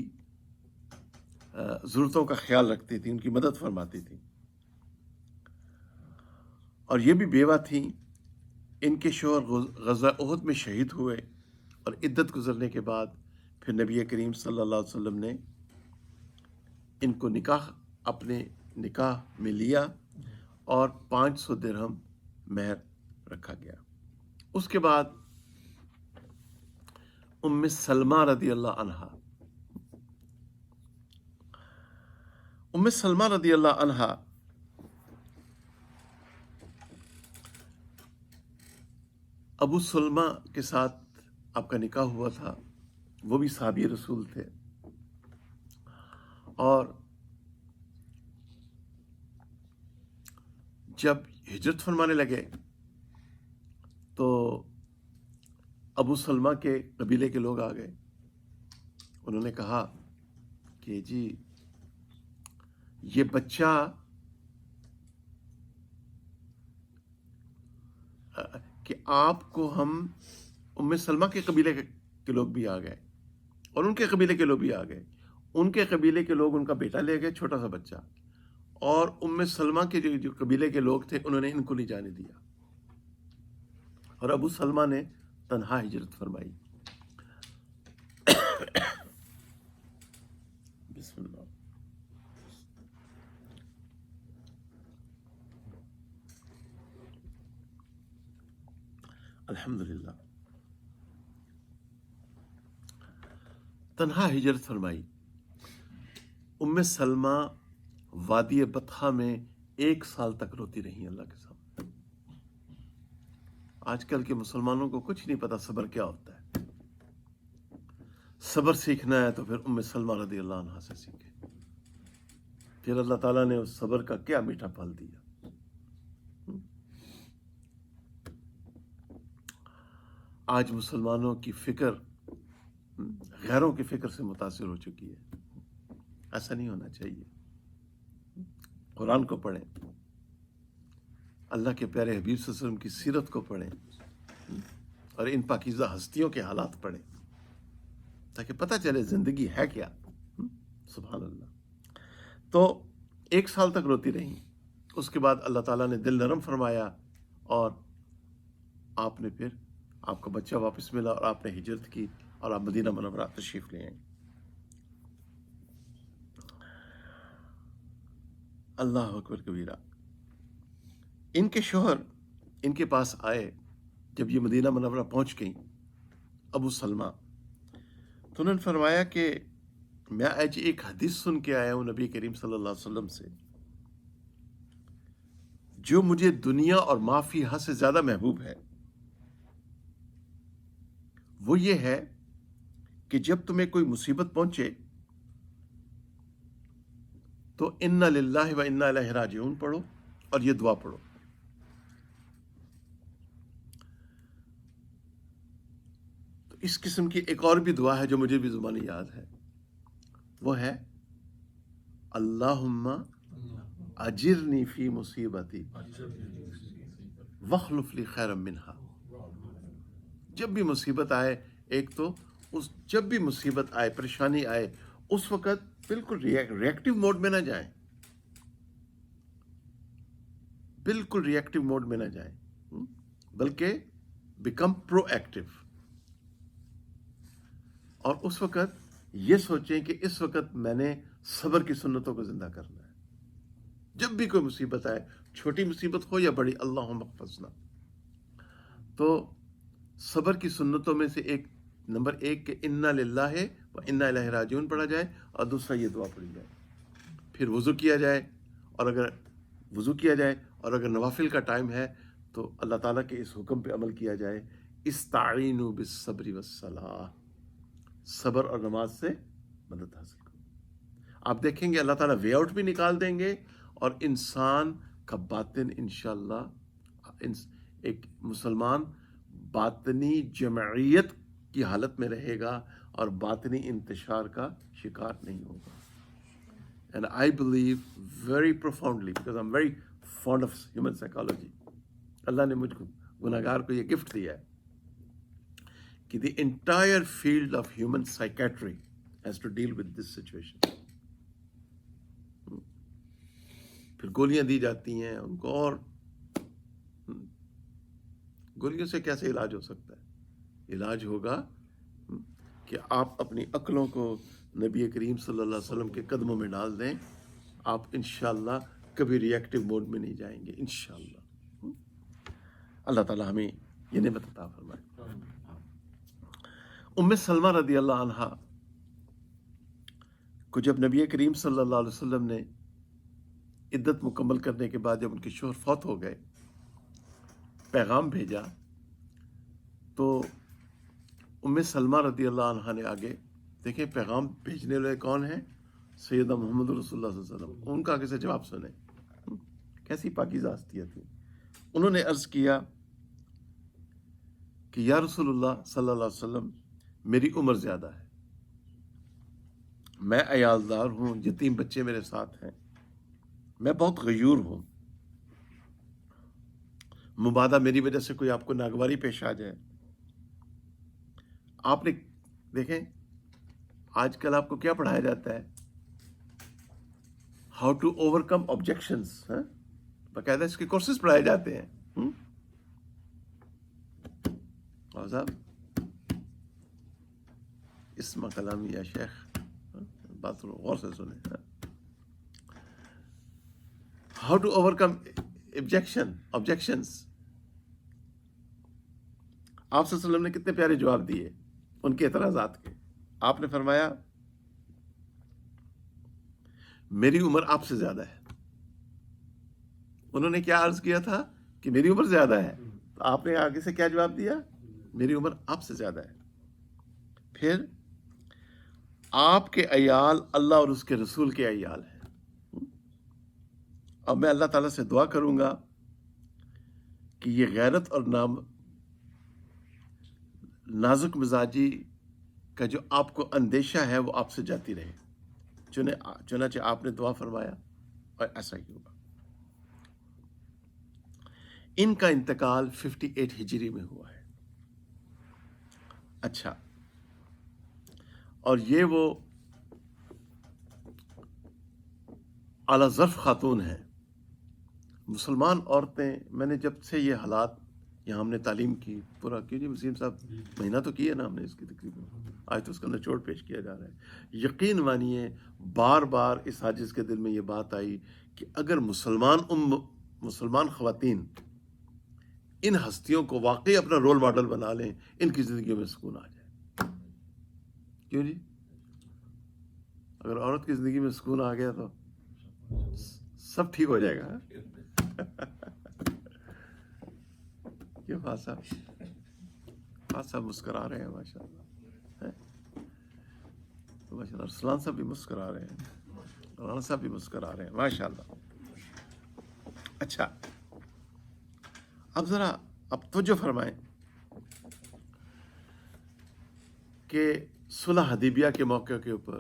ضرورتوں کا خیال رکھتی تھی، ان کی مدد فرماتی تھی. اور یہ بھی بیوہ تھیں. ان کے شوہر غزوہ احد میں شہید ہوئے، اور عدت گزرنے کے بعد پھر نبی کریم صلی اللہ علیہ وسلم نے ان کو اپنے نکاح میں لیا، اور 500 درہم مہر رکھا گیا. اس کے بعد ام سلمہ رضی اللہ عنہا. ام سلمہ رضی اللہ عنہا ابو سلمہ کے ساتھ آپ کا نکاح ہوا تھا. وہ بھی صحابی رسول تھے، اور جب ہجرت فرمانے لگے تو ابو سلمہ کے قبیلے کے لوگ آ گئے. انہوں نے کہا کہ جی یہ بچہ کہ آپ کو ہم ام سلمہ کے قبیلے کے لوگ بھی آ گئے، اور ان کے قبیلے کے لوگ بھی آ گئے. ان کے قبیلے کے لوگ ان کا بیٹا لے گئے، چھوٹا سا بچہ، اور ام سلمہ کے جو قبیلے کے لوگ تھے انہوں نے ان کو نہیں جانے دیا، اور ابو سلمہ نے تنہا ہجرت فرمائی۔ بسم اللہ۔ الحمدللہ، تنہا ہجرت فرمائی۔ ام سلمہ وادی بطحہ میں 1 سال تک روتی رہی اللہ کے سامنے۔ آج کل کے مسلمانوں کو کچھ نہیں پتا صبر کیا ہوتا ہے۔ صبر سیکھنا ہے تو پھر ام سلمہ رضی اللہ عنہا سے سیکھے۔ پھر اللہ تعالیٰ نے اس صبر کا کیا میٹھا پھل دیا۔ آج مسلمانوں کی فکر غیروں کی فکر سے متاثر ہو چکی ہے۔ ایسا نہیں ہونا چاہیے۔ قرآن کو پڑھیں، اللہ کے پیارے حبیب صلی اللہ علیہ وسلم کی سیرت کو پڑھیں، اور ان پاکیزہ ہستیوں کے حالات پڑھیں تاکہ پتہ چلے زندگی ہے کیا۔ سبحان اللہ۔ تو 1 سال تک روتی رہیں، اس کے بعد اللہ تعالیٰ نے دل نرم فرمایا، اور آپ نے پھر آپ کا بچہ واپس ملا، اور آپ نے ہجرت کی، اور آپ مدینہ منورہ تشریف لے آئیں۔ اللہ اکبر کبیرہ۔ ان کے شوہر ان کے پاس آئے جب یہ مدینہ منورہ پہنچ گئیں، ابو سلمہ، تو انہوں نے فرمایا کہ میں آج ایک حدیث سن کے آیا ہوں نبی کریم صلی اللہ علیہ وسلم سے، جو مجھے دنیا اور ما فیہا سے زیادہ محبوب ہے۔ وہ یہ ہے کہ جب تمہیں کوئی مصیبت پہنچے تو انا للہ و انا الیہ راجعون پڑھو، اور یہ دعا پڑھو۔ تو اس قسم کی ایک اور بھی دعا ہے جو مجھے بھی زبانی یاد ہے، وہ ہے اللہم اجرنی فی مصیبتی واخلف لی خیرا منہا۔ جب بھی مصیبت آئے، ایک تو جب بھی مصیبت آئے، پریشانی آئے، اس وقت بالکل ریئیکٹیو موڈ میں نہ جائیں، بالکل ریئیکٹیو موڈ میں نہ جائیں، بلکہ بیکم پرو ایکٹیو۔ اور اس وقت یہ سوچیں کہ اس وقت میں نے صبر کی سنتوں کو زندہ کرنا ہے۔ جب بھی کوئی مصیبت آئے، چھوٹی مصیبت ہو یا بڑی، اللہم احفظنا۔ تو صبر کی سنتوں میں سے نمبر 1 کہ انا للہ و انا الیہ راجعون پڑھا جائے، اور دوسرا یہ دعا پڑھی جائے۔ پھر وضو کیا جائے، اور اگر نوافل کا ٹائم ہے تو اللہ تعالیٰ کے اس حکم پہ عمل کیا جائے، استعینوا بالصبر والصلاۃ، صبر اور نماز سے مدد حاصل کرو۔ آپ دیکھیں گے اللہ تعالیٰ وے آؤٹ بھی نکال دیں گے، اور انسان کا باطن انشاءاللہ، ایک مسلمان باطنی جمعیت کی حالت میں رہے گا اور باطنی انتشار کا شکار نہیں ہوگا۔ And I believe very profoundly, because I'm very fond of human psychology. اللہ نے مجھ کو گناہگار کو یہ گفٹ دیا ہے کہ the entire field of human psychiatry has to deal with this situation. پھر گولیاں دی جاتی ہیں ان کو، اور گولیوں سے کیسے علاج ہو سکتا ہے؟ علاج ہوگا کہ آپ اپنی عقلوں کو نبی کریم صلی اللہ علیہ وسلم کے قدموں میں ڈال دیں، آپ انشاءاللہ کبھی ریئیکٹیو موڈ میں نہیں جائیں گے انشاءاللہ۔ اللہ تعالیٰ ہمیں یہ نعمت عطا فرمائے۔ ام سلمہ رضی اللہ عنہا کو جب نبی کریم صلی اللہ علیہ وسلم نے عدت مکمل کرنے کے بعد جب ان کے شوہر فوت ہو گئے، پیغام بھیجا، تو ام سلمہ رضی اللہ عنہا نے آگے دیکھیں پیغام بھیجنے والے کون ہیں؟ سیدنا محمد رسول اللہ صلی اللہ علیہ وسلم۔ ان کا آگے سے جواب سنیں، کیسی پاکیزہ ہستیاں تھیں۔ انہوں نے عرض کیا کہ یا رسول اللہ صلی اللہ علیہ وسلم، میری عمر زیادہ ہے، میں عیالدار ہوں، یتیم بچے میرے ساتھ ہیں، میں بہت غیور ہوں، مبادا میری وجہ سے کوئی آپ کو ناگواری پیش آ جائے۔ آپ نے دیکھیں آج کل آپ کو کیا پڑھایا جاتا ہے؟ How to overcome objections, باقاعدہ اس کے کورسز پڑھائے جاتے ہیں. اور صاحب اسم کلامی یا شیخ، بات غور سے سنیں. How to overcome objections. آپ صلی اللہ علیہ وسلم نے کتنے پیارے جواب دیے ان کے اعتراضات کے. آپ نے فرمایا میری عمر آپ سے زیادہ ہے. انہوں نے کیا عرض کیا تھا کہ میری عمر زیادہ ہے، تو آپ نے آگے سے کیا جواب دیا؟ میری عمر آپ سے زیادہ ہے. پھر آپ کے عیال اللہ اور اس کے رسول کے عیال ہیں. اب میں اللہ تعالیٰ سے دعا کروں گا کہ یہ غیرت اور نازک مزاجی کا جو آپ کو اندیشہ ہے وہ آپ سے جاتی رہے. چنانچہ آپ نے دعا فرمایا اور ایسا ہی ہوگا. ان کا انتقال 58 ہجری میں ہوا ہے. اچھا، اور یہ وہ اعلیٰ ظرف خاتون ہیں. مسلمان عورتیں، میں نے جب سے یہ حالات یہاں ہم نے تعلیم کی پورا کیوں جی وسیم صاحب، مہینہ تو کیا نا ہم نے اس کی تقریباً، آج تو اس کا نچوڑ پیش کیا جا رہا ہے. یقین مانیے بار بار اس حاجز کے دل میں یہ بات آئی کہ اگر مسلمان خواتین ان ہستیوں کو واقعی اپنا رول ماڈل بنا لیں، ان کی زندگیوں میں سکون آ جائے. کیوں جی؟ اگر عورت کی زندگی میں سکون آ گیا تو سب ٹھیک ہو جائے گا. کیوں فاضل صاحب مسکرا رہے ہیں؟ ماشاء اللہ، ماشاء اللہ. رسلان صاحب بھی مسکرا رہے ہیں، رانا صاحب بھی مسکرا رہے ہیں، ماشاء اللہ. اچھا، اب ذرا توجہ فرمائیں کہ صلح حدیبیہ کے موقع کے اوپر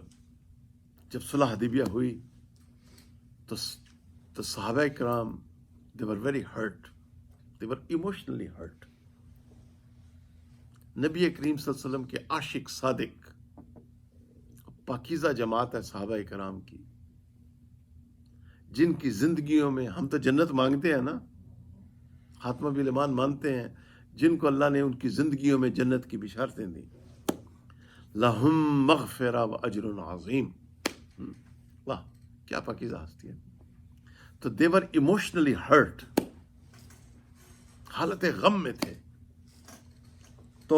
جب صلح حدیبیہ ہوئی تو صحابہ کرام they were very hurt, they were emotionally hurt. نبی کریم صلی اللہ علیہ وسلم کے عاشق صادق پاکیزہ جماعت ہے صحابہ کرام کی، جن کی زندگیوں میں ہم تو جنت مانگتے ہیں نا، خاتمہ بالایمان مانتے ہیں، جن کو اللہ نے ان کی زندگیوں میں جنت کی بشارتیں دیں. لہم مغفرہ و اجر عظیم. واہ کیا پاکیزہ ہستی ہے. تو they were emotionally hurt، حالت غم میں تھے. تو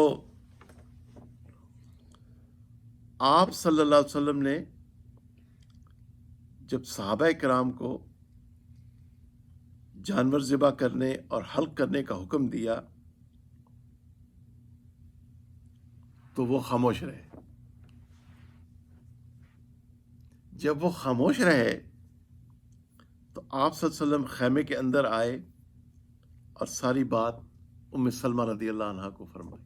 آپ صلی اللہ علیہ وسلم نے جب صحابہ کرام کو جانور ذبح کرنے اور حلق کرنے کا حکم دیا تو وہ خاموش رہے. جب وہ خاموش رہے تو آپ صلی اللہ علیہ وسلم خیمے کے اندر آئے اور ساری بات ام سلمہ رضی اللہ عنہا کو فرمائی.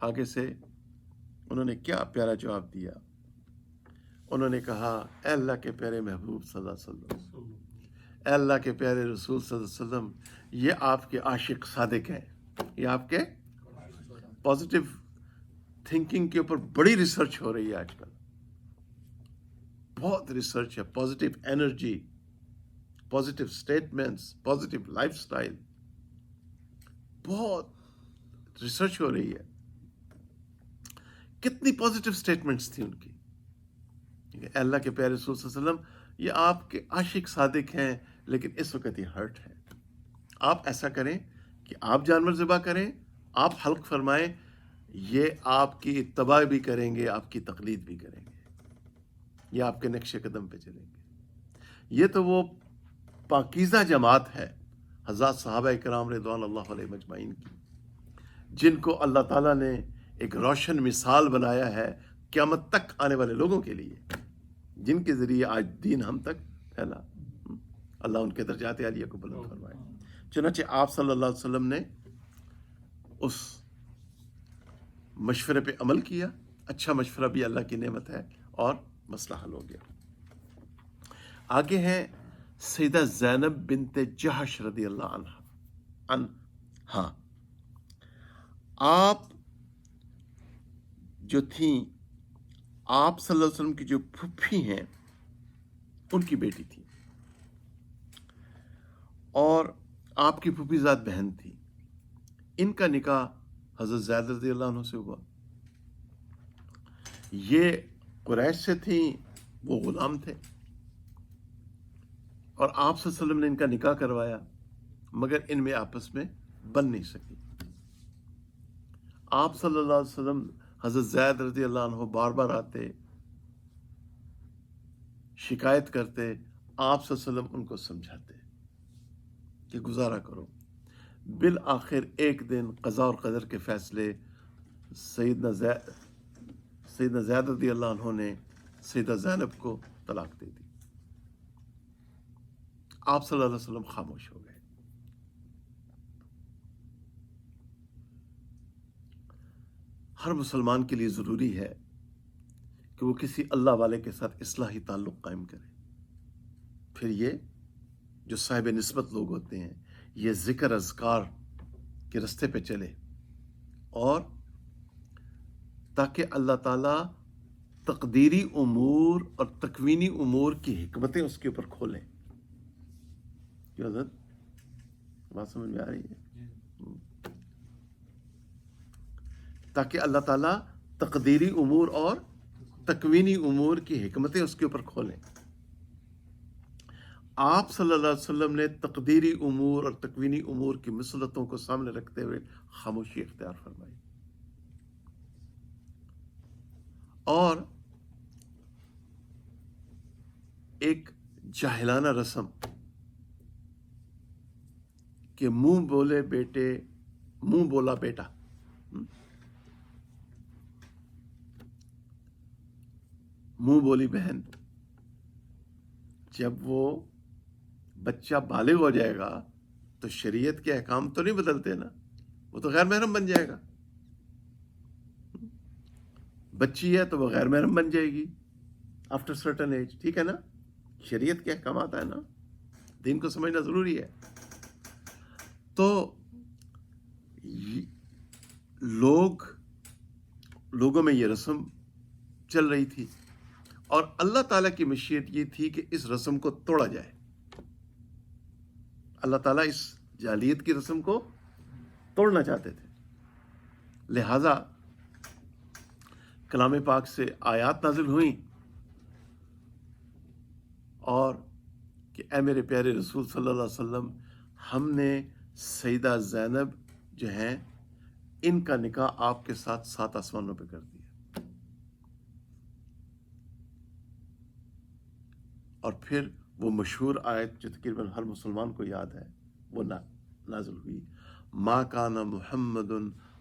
آگے سے انہوں نے کیا پیارا جواب دیا. انہوں نے کہا اے اللہ کے پیارے محبوب صلی اللہ علیہ وسلم، اے اللہ کے پیارے رسول صلی اللہ علیہ وسلم، یہ آپ کے عاشق صادق ہیں. یہ آپ کے پازیٹیو تھنکنگ کے اوپر بڑی ریسرچ ہو رہی ہے آج کل، بہت ریسرچ ہے. Positive energy, positive statements, positive life style, بہت ریسرچ ہو رہی ہے. کتنی پازیٹیو اسٹیٹمنٹس تھی ان کی. اللہ کے پیارے رسول صلی اللہ علیہ وسلم، یہ آپ کے عاشق صادق ہیں لیکن اس وقت یہ ہرٹ ہے. آپ ایسا کریں کہ آپ جانور ذبح کریں، آپ حلق فرمائیں، یہ آپ کی اتباع بھی کریں گے، آپ کی تقلید بھی کریں گے، یہ آپ کے نقش قدم پہ چلیں گے. یہ تو وہ پاکیزہ جماعت ہے حضرات صحابہ کرام رضوان اللہ علیہ مجمعین کی، جن کو اللہ تعالیٰ نے ایک روشن مثال بنایا ہے قیامت تک آنے والے لوگوں کے لیے، جن کے ذریعے آج دین ہم تک پھیلا. اللہ ان کے درجات عالیہ کو بلند فرمائے. چنانچہ آپ صلی اللہ علیہ وسلم نے اس مشورے پہ عمل کیا. اچھا مشورہ بھی اللہ کی نعمت ہے اور مسئلہ حل ہو گیا. آگے ہیں سیدہ زینب بنت جہش رضی اللہ عنہا. آپ جو تھیں، آپ صلی اللہ علیہ وسلم کی جو پھپھی ہیں، ان کی بیٹی تھی، اور آپ کی پھوپھی زاد بہن تھی. ان کا نکاح حضرت زید رضی اللہ عنہ سے ہوا. یہ قریش سے تھیں، وہ غلام تھے، اور آپ صلی اللہ علیہ وسلم نے ان کا نکاح کروایا، مگر ان میں آپس میں بن نہیں سکی. آپ صلی اللہ علیہ وسلم حضرت زید رضی اللہ عنہ بار بار آتے، شکایت کرتے، آپ صلی اللہ علیہ وسلم ان کو سمجھاتے کہ گزارا کرو. بالآخر ایک دن قضاء اور قدر کے فیصلے سیدنا زید رضی اللہ عنہ نے سیدہ زینب کو طلاق دے دی. آپ صلی اللہ علیہ وسلم خاموش ہو گئے. ہر مسلمان کے لیے ضروری ہے کہ وہ کسی اللہ والے کے ساتھ اصلاحی تعلق قائم کرے. پھر یہ جو صاحب نسبت لوگ ہوتے ہیں، یہ ذکر اذکار کے رستے پہ چلے، اور تاکہ اللہ تعالیٰ تقدیری امور اور تکوینی امور کی حکمتیں اس کے اوپر کھولیں. کیا حضرت بات سمجھ میں آ رہی ہے؟ تاکہ اللہ تعالیٰ تقدیری امور اور تکوینی امور کی حکمتیں اس کے اوپر کھولیں. آپ صلی اللہ علیہ وسلم نے تقدیری امور اور تکوینی امور کی مصلحتوں کو سامنے رکھتے ہوئے خاموشی اختیار فرمائی. اور ایک جاہلانہ رسم کہ منہ بولا بیٹا، منہ بولی بہن، جب وہ بچہ بالغ ہو جائے گا تو شریعت کے احکام تو نہیں بدلتے نا، وہ تو غیر محرم بن جائے گا. بچی ہے تو وہ غیر محرم بن جائے گی آفٹر سرٹن ایج. ٹھیک ہے نا، شریعت کے احکامات ہے نا، دین کو سمجھنا ضروری ہے. تو لوگوں میں یہ رسم چل رہی تھی، اور اللہ تعالیٰ کی مشیت یہ تھی کہ اس رسم کو توڑا جائے. اللہ تعالیٰ اس جاہلیت کی رسم کو توڑنا چاہتے تھے. لہذا کلام پاک سے آیات نازل ہوئیں، اور کہ اے میرے پیارے رسول صلی اللہ علیہ وسلم، ہم نے سیدہ زینب جو ہیں ان کا نکاح آپ کے ساتھ 7 آسمانوں پہ کر دیا. اور پھر وہ مشہور آیت جو تقریباً ہر مسلمان کو یاد ہے، وہ نازل ہوئی، ما کان محمد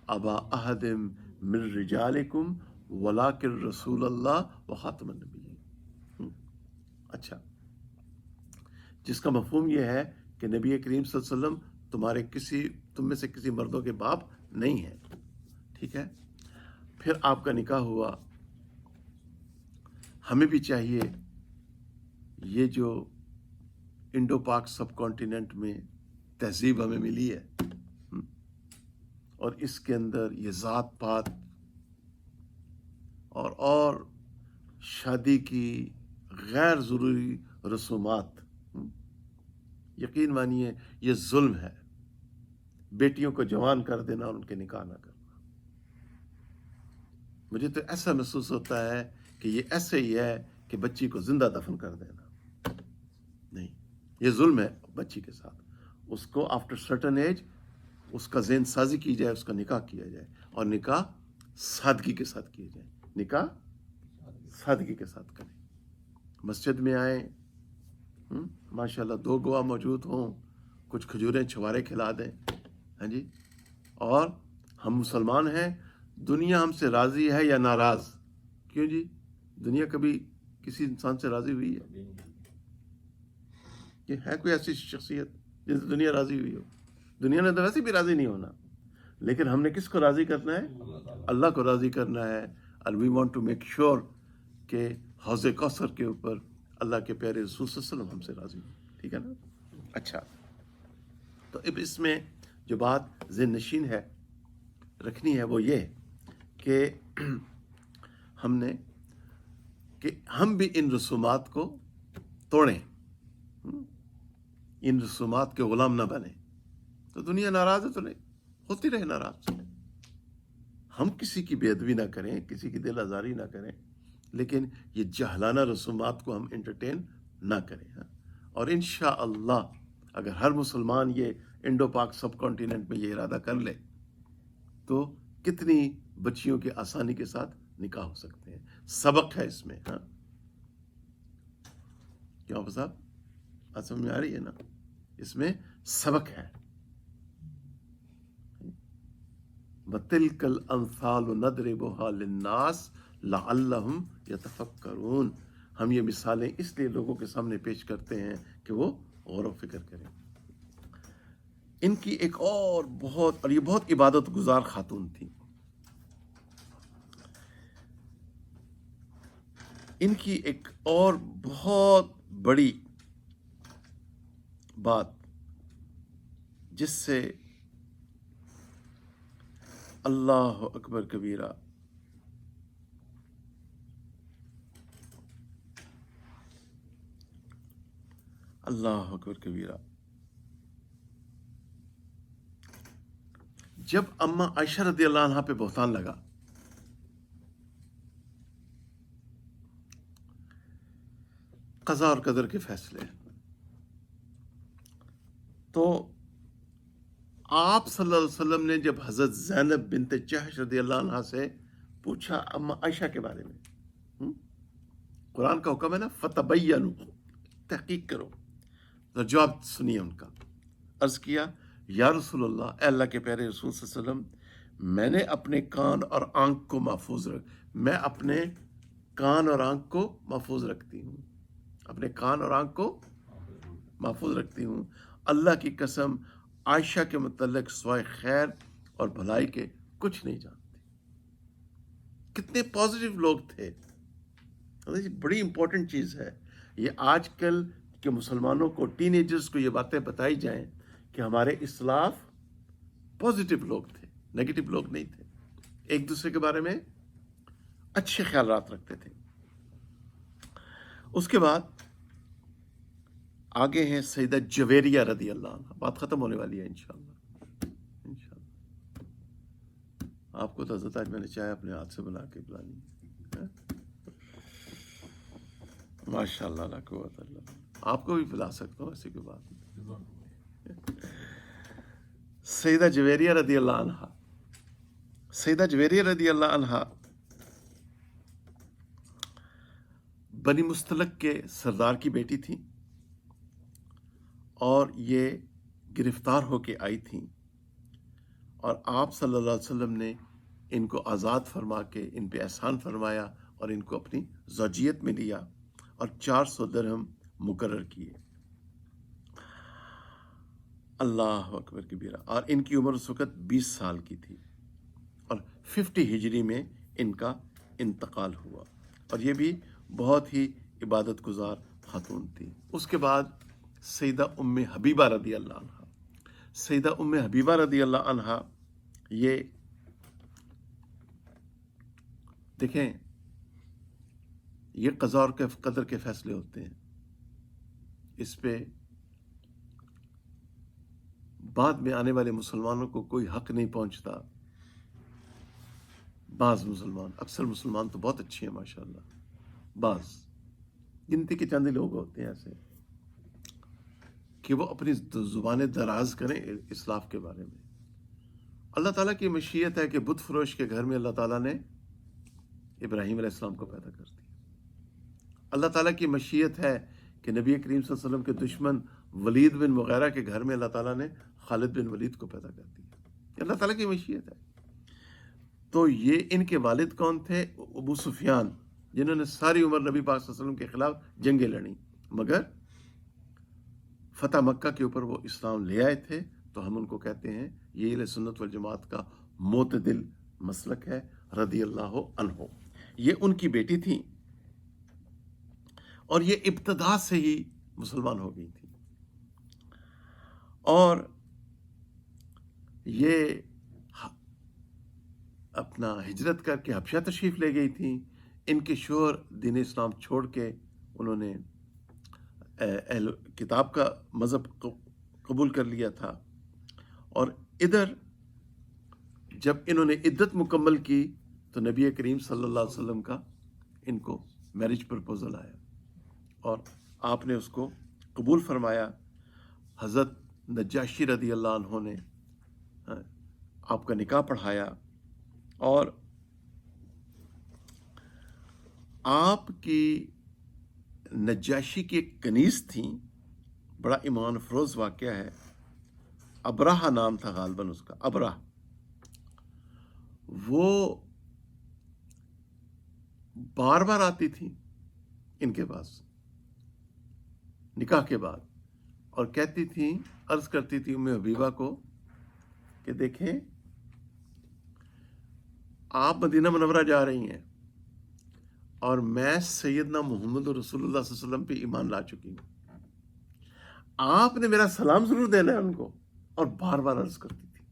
ابا احد من رجالکم ولکن رسول اللہ وخاتم النبیین. اچھا، جس کا مفہوم یہ ہے کہ نبی کریم صلی اللہ علیہ وسلم تم میں سے کسی مردوں کے باپ نہیں ہیں. ٹھیک ہے، پھر آپ کا نکاح ہوا. ہمیں بھی چاہیے یہ جو انڈو پاک سب کانٹیننٹ میں تہذیب ہمیں ملی ہے، اور اس کے اندر یہ ذات پات اور شادی کی غیر ضروری رسومات، یقین مانیے یہ ظلم ہے. بیٹیوں کو جوان کر دینا اور ان کے نکاح نہ کرنا، مجھے تو ایسا محسوس ہوتا ہے کہ یہ ایسے ہی ہے کہ بچی کو زندہ دفن کر دینا. نہیں، یہ ظلم ہے بچی کے ساتھ. اس کو آفٹر سرٹن ایج اس کا ذہن سازی کی جائے، اس کا نکاح کیا جائے، اور نکاح سادگی کے ساتھ کیا جائے. نکاح سادگی کے ساتھ کریں. مسجد میں آئیں، ماشاءاللہ 2 گواہ موجود ہوں، کچھ کھجوریں چھوارے کھلا دیں. ہاں جی، اور ہم مسلمان ہیں، دنیا ہم سے راضی ہے یا ناراض؟ کیوں جی، دنیا کبھی کسی انسان سے راضی ہوئی ہے؟ کہ ہے کوئی ایسی شخصیت جن سے دنیا راضی ہوئی ہو؟ دنیا نے تو ویسے بھی راضی نہیں ہونا، لیکن ہم نے کس کو راضی کرنا ہے؟ اللہ کو راضی کرنا ہے. اور we want to make sure کہ حوض کوثر کے اوپر اللہ کے پیارے رسول صلی اللہ علیہ وسلم ہم سے راضی ہو. ٹھیک ہے نا؟ اچھا، تو اب اس میں جو بات ذہن نشین ہے رکھنی ہے وہ یہ کہ ہم بھی ان رسومات کو توڑیں، ان رسومات کے غلام نہ بنے، تو دنیا ناراض ہے تو نہیں ہوتی رہے ناراض. ہم کسی کی بے ادبی نہ کریں، کسی کی دل آزاری نہ کریں، لیکن یہ جہلانہ رسومات کو ہم انٹرٹین نہ کریں. اور انشاءاللہ اگر ہر مسلمان یہ انڈو پاک سب کانٹیننٹ میں یہ ارادہ کر لے تو کتنی بچیوں کے آسانی کے ساتھ نکاح ہو سکتے ہیں. سبق ہے اس میں. کیوں صاحب بات سمجھ میں آ رہی ہے نا؟ اس میں سبق ہے. وَتِلْكَ الْأَمْثَالُ نَضْرِبُهَا لِلنَّاسِ لَعَلَّهُمْ يَتَفَكَّرُونَ. ہم یہ مثالیں اس لیے لوگوں کے سامنے پیش کرتے ہیں کہ وہ غور و فکر کریں. ان کی ایک اور یہ بہت عبادت گزار خاتون تھی. ان کی ایک اور بہت بڑی بات جس سے اللہ اکبر کبیرہ، اللہ اکبر کبیرہ، جب اما عائشہ رضی اللہ عنہا پہ بہتان لگا قضاء اور قدر کے فیصلے، تو آپ صلی اللہ علیہ وسلم نے جب حضرت زینب بنت جحش رضی اللہ عنہا سے پوچھا اما عائشہ کے بارے میں، قرآن کا حکم ہے نا فتبینوا، تحقیق کرو، تو جواب سنیے ان کا. عرض کیا یا رسول اللہ، اے اللہ کے پیارے رسول صلی اللہ علیہ وسلم، میں نے اپنے کان اور آنکھ کو میں اپنے کان اور آنکھ کو محفوظ رکھتی ہوں، اپنے کان اور آنکھ کو محفوظ رکھتی ہوں. اللہ کی قسم عائشہ کے متعلق سوائے خیر اور بھلائی کے کچھ نہیں جانتی. کتنے پازیٹیو لوگ تھے. بڑی امپورٹنٹ چیز ہے یہ. آج کل کے مسلمانوں کو، ٹین ایجرز کو یہ باتیں بتائی جائیں کہ ہمارے اسلاف پازیٹیو لوگ تھے، نیگیٹو لوگ نہیں تھے، ایک دوسرے کے بارے میں اچھے خیالات رکھتے تھے. اس کے بعد آگے ہیں سیدہ جویریہ رضی اللہ عنہ. بات ختم ہونے والی ہے انشاءاللہ. آپ کو تو حضرت آج میں نے چائے اپنے ہاتھ سے بنا کے پلانی ہے. ماشاء اللہ لا قوت الا باللہ. آپ کو بھی پلا سکتا ہوں، ایسی کوئی بات نہیں. سیدہ جویریہ رضی اللہ عنہ، سیدہ جویریہ رضی اللہ عنہ بنی مستلق کے سردار کی بیٹی تھی، اور یہ گرفتار ہو کے آئی تھیں، اور آپ صلی اللہ علیہ وسلم نے ان کو آزاد فرما کے ان پہ احسان فرمایا اور ان کو اپنی زوجیت میں لیا اور 400 درہم مقرر کیے. اللہ اکبر کبیرہ. اور ان کی عمر اس وقت 20 سال کی تھی، اور 50 ہجری میں ان کا انتقال ہوا، اور یہ بھی بہت ہی عبادت گزار خاتون تھی. اس کے بعد سیدہ ام حبیبہ رضی اللہ عنہ. سیدہ ام حبیبہ رضی اللہ عنہ، یہ دیکھیں یہ قضاء اور قدر کے فیصلے ہوتے ہیں، اس پہ بعد میں آنے والے مسلمانوں کو کوئی حق نہیں پہنچتا. بعض مسلمان، اکثر مسلمان تو بہت اچھے ہیں ماشاءاللہ، بعض گنتی کے چند لوگ ہوتے ہیں ایسے کہ وہ اپنی زبانیں دراز کریں اسلاف کے بارے میں. اللہ تعالیٰ کی مشیت ہے کہ بت فروش کے گھر میں اللہ تعالیٰ نے ابراہیم علیہ السلام کو پیدا کر دیا. اللہ تعالیٰ کی مشیت ہے کہ نبی کریم صلی اللہ علیہ وسلم کے دشمن ولید بن مغیرہ کے گھر میں اللہ تعالیٰ نے خالد بن ولید کو پیدا کر دیا. یہ اللہ تعالیٰ کی مشیت ہے. تو یہ ان کے والد کون تھے؟ ابو سفیان، جنہوں نے ساری عمر نبی پاک صلی اللہ علیہ وسلم کے خلاف جنگیں لڑیں، مگر فتح مکہ کے اوپر وہ اسلام لے آئے تھے. تو ہم ان کو کہتے ہیں یہ اہل سنت والجماعت کا معتدل مسلک ہے رضی اللہ عنہ. یہ ان کی بیٹی تھیں، اور یہ ابتدا سے ہی مسلمان ہو گئی تھی، اور یہ اپنا ہجرت کر کے حبشہ تشریف لے گئی تھیں. ان کے شوہر دین اسلام چھوڑ کے انہوں نے اہل کتاب کا مذہب قبول کر لیا تھا، اور ادھر جب انہوں نے عدت مکمل کی تو نبی کریم صلی اللہ علیہ وسلم کا ان کو میرج پرپوزل آیا اور آپ نے اس کو قبول فرمایا. حضرت نجاشی رضی اللہ عنہ نے آپ کا نکاح پڑھایا، اور آپ کی نجاشی کی ایک کنیز تھیں، بڑا ایمان افروز واقعہ ہے. ابراہ نام تھا غالباً اس کا، ابراہ. وہ بار بار آتی تھی ان کے پاس نکاح کے بعد، اور کہتی تھی، عرض کرتی تھی ام حبیبہ کو کہ دیکھیں آپ مدینہ منورہ جا رہی ہیں اور میں سیدنا محمد رسول اللہ صلی اللہ علیہ وسلم پہ ایمان لا چکی ہوں، آپ نے میرا سلام ضرور دینا ہے ان کو. اور بار بار عرض کرتی تھی.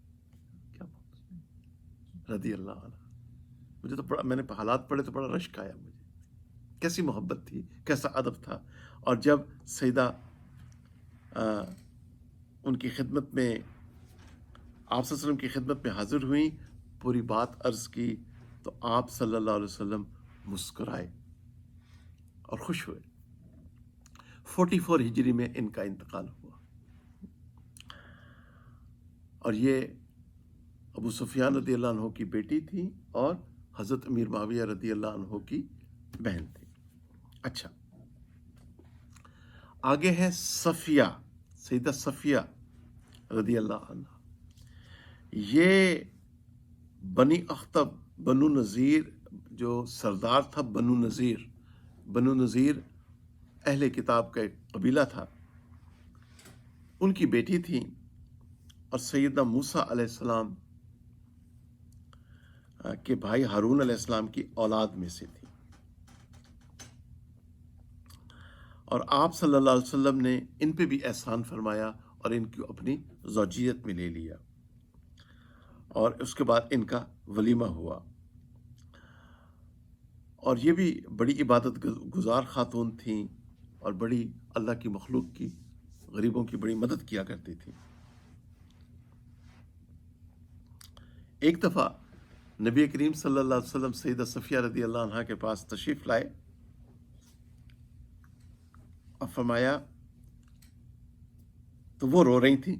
کیا بات، رضی اللہ عنہ. مجھے تو میں نے حالات پڑھے تو بڑا رشک آیا مجھے. کیسی محبت تھی، کیسا ادب تھا. اور جب سیدہ ان کی خدمت میں، آپ صلی اللہ علیہ وسلم کی خدمت میں حاضر ہوئیں، پوری بات عرض کی تو آپ صلی اللہ علیہ وسلم مسکرائے اور خوش ہوئے. 44 ہجری میں ان کا انتقال ہوا، اور یہ ابو سفیان رضی اللہ عنہ کی بیٹی تھی اور حضرت امیر معاویہ رضی اللہ عنہ کی بہن تھی. اچھا، آگے ہے صفیہ، سیدہ صفیہ رضی اللہ عنہ. یہ بنی اختب، بنو نذیر جو سردار تھا، بنو نذیر اہل کتاب کا ایک قبیلہ تھا، ان کی بیٹی تھی، اور سیدنا موسیٰ علیہ السلام کے بھائی ہارون علیہ السلام کی اولاد میں سے تھی. اور آپ صلی اللہ علیہ وسلم نے ان پہ بھی احسان فرمایا اور ان کو اپنی زوجیت میں لے لیا، اور اس کے بعد ان کا ولیمہ ہوا. اور یہ بھی بڑی عبادت گزار خاتون تھیں اور بڑی اللہ کی مخلوق کی، غریبوں کی بڑی مدد کیا کرتی تھی. ایک دفعہ نبی کریم صلی اللہ علیہ وسلم سیدہ صفیہ رضی اللہ عنہ کے پاس تشریف لائے اور فرمایا، تو وہ رو رہی تھیں،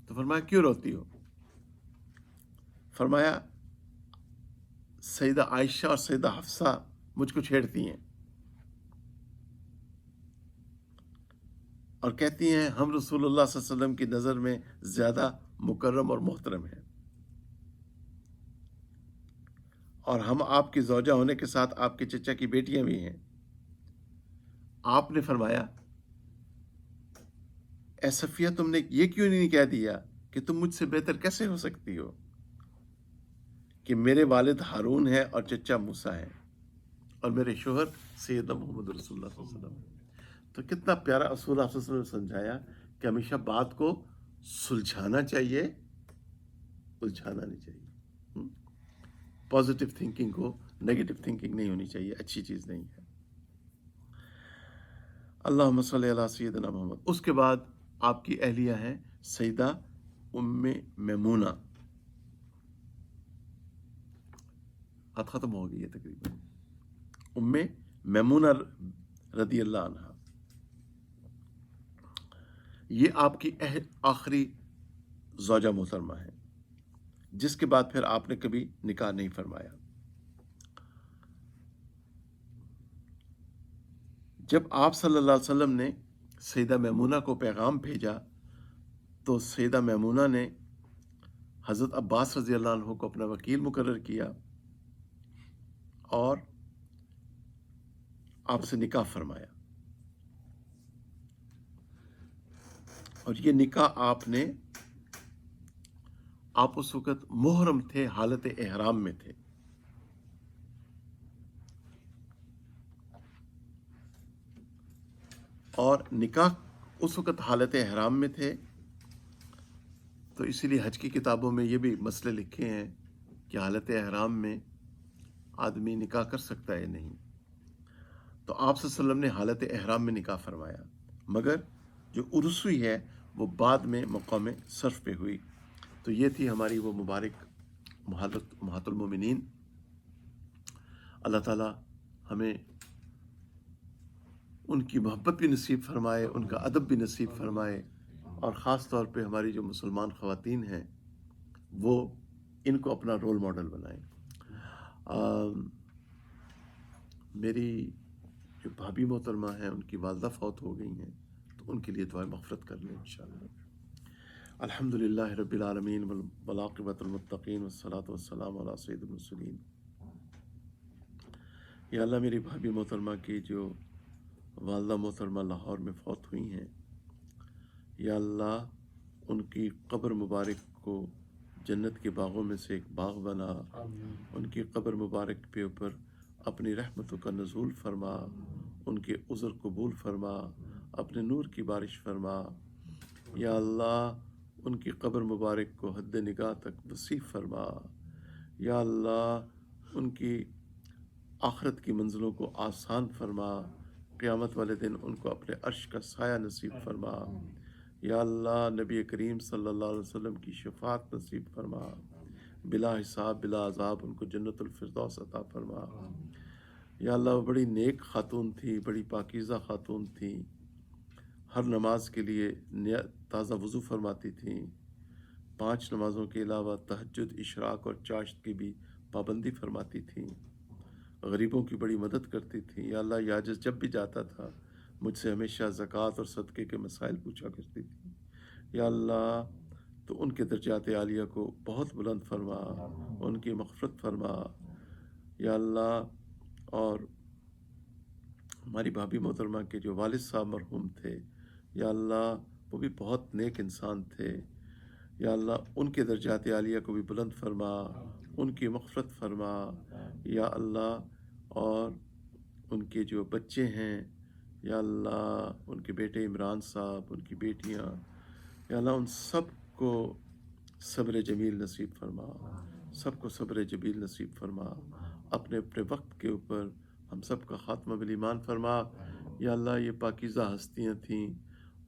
تو فرمایا کیوں روتی ہو؟ فرمایا سیدہ عائشہ اور سیدہ حفصہ مجھ کو چھیڑتی ہیں اور کہتی ہیں ہم رسول اللہ صلی اللہ علیہ وسلم کی نظر میں زیادہ مکرم اور محترم ہیں، اور ہم آپ کی زوجہ ہونے کے ساتھ آپ کے چچا کی بیٹیاں بھی ہیں. آپ نے فرمایا اے صفیہ، تم نے یہ کیوں نہیں کہہ دیا کہ تم مجھ سے بہتر کیسے ہو سکتی ہو کہ میرے والد ہارون ہے اور چچا موسیٰ ہے اور میرے شوہر سیدنا محمد رسول اللہ صلی اللہ علیہ وسلم. تو کتنا پیارا اصول آپ صلی اللہ علیہ وسلم نے سمجھایا کہ ہمیشہ بات کو سلجھانا چاہیے، الجھانا نہیں چاہیے. پازیٹیو تھنکنگ کو نیگیٹو تھنکنگ نہیں ہونی چاہیے، اچھی چیز نہیں ہے. اللہم صلی علی سیدنا محمد. اس کے بعد آپ کی اہلیہ ہیں سیدہ ام میمونہ. بات ختم ہو گئی ہے تقریباً. ام میمونہ رضی اللہ عنہ، یہ آپ کی آخری زوجہ محترمہ ہے، جس کے بعد پھر آپ نے کبھی نکاح نہیں فرمایا. جب آپ صلی اللہ علیہ وسلم نے سیدہ میمونہ کو پیغام بھیجا تو سیدہ میمونہ نے حضرت عباس رضی اللہ عنہ کو اپنا وکیل مقرر کیا اور آپ سے نکاح فرمایا. اور یہ نکاح آپ اس وقت محرم تھے، حالت احرام میں تھے. اور نکاح اس وقت حالت احرام میں تھے، تو اسی لیے حج کی کتابوں میں یہ بھی مسئلے لکھے ہیں کہ حالت احرام میں آدمی نکاح کر سکتا ہے نہیں. تو آپ صلی اللہ علیہ وسلم نے حالت احرام میں نکاح فرمایا مگر جو عرس ہوئی ہے وہ بعد میں مقام صرف پہ ہوئی۔ تو یہ تھی ہماری وہ مبارک محات المومنین۔ اللہ تعالیٰ ہمیں ان کی محبت بھی نصیب فرمائے، ان کا ادب بھی نصیب فرمائے، اور خاص طور پہ ہماری جو مسلمان خواتین ہیں وہ ان کو اپنا رول ماڈل بنائیں۔ میری جو بھابھی محترمہ ہیں ان کی والدہ فوت ہو گئی ہیں، تو ان کے لیے دعائیں مغفرت کر لیں انشاءاللہ۔ الحمد للہ رب العالمین والعاقبۃ المتقین والصلاۃ والسلام علی سید المرسلین۔ یا اللہ میری بھابھی محترمہ کی جو والدہ محترمہ لاہور میں فوت ہوئی ہیں، یا اللہ ان کی قبر مبارک کو جنت کے باغوں میں سے ایک باغ بنا، ان کی قبر مبارک پہ اوپر اپنی رحمتوں کا نزول فرما، ان کے عذر قبول فرما، اپنے نور کی بارش فرما۔ یا اللہ ان کی قبر مبارک کو حد نگاہ تک وسیع فرما۔ یا اللہ ان کی آخرت کی منزلوں کو آسان فرما، قیامت والے دن ان کو اپنے عرش کا سایہ نصیب فرما۔ یا اللہ نبی کریم صلی اللہ علیہ وسلم کی شفاعت نصیب فرما، بلا حساب بلا عذاب ان کو جنت الفردوس عطا فرما۔ یا اللہ وہ بڑی نیک خاتون تھی، بڑی پاکیزہ خاتون تھی، ہر نماز کے لیے تازہ وضو فرماتی تھیں، 5 نمازوں کے علاوہ تہجد، اشراق اور چاشت کی بھی پابندی فرماتی تھیں، غریبوں کی بڑی مدد کرتی تھیں۔ یا اللہ یہ عاجز جب بھی جاتا تھا مجھ سے ہمیشہ زکوٰۃ اور صدقے کے مسائل پوچھا کرتی تھی۔ یا اللہ تو ان کے درجات عالیہ کو بہت بلند فرما، ان کی مغفرت فرما۔ یا اللہ اور ہماری بھابھی محترمہ کے جو والد صاحب مرحوم تھے، یا اللہ وہ بھی بہت نیک انسان تھے، یا اللہ ان کے درجات عالیہ کو بھی بلند فرما، ان کی مغفرت فرما۔ یا اللہ اور ان کے جو بچے ہیں، یا اللہ ان کے بیٹے عمران صاحب، ان کی بیٹیاں، یا اللہ ان سب کو صبر جمیل نصیب فرما، سب کو صبر جمیل نصیب فرما، اپنے اپنے وقت کے اوپر ہم سب کا خاتمہ بالایمان فرما۔ یا اللہ یہ پاکیزہ ہستیاں تھیں،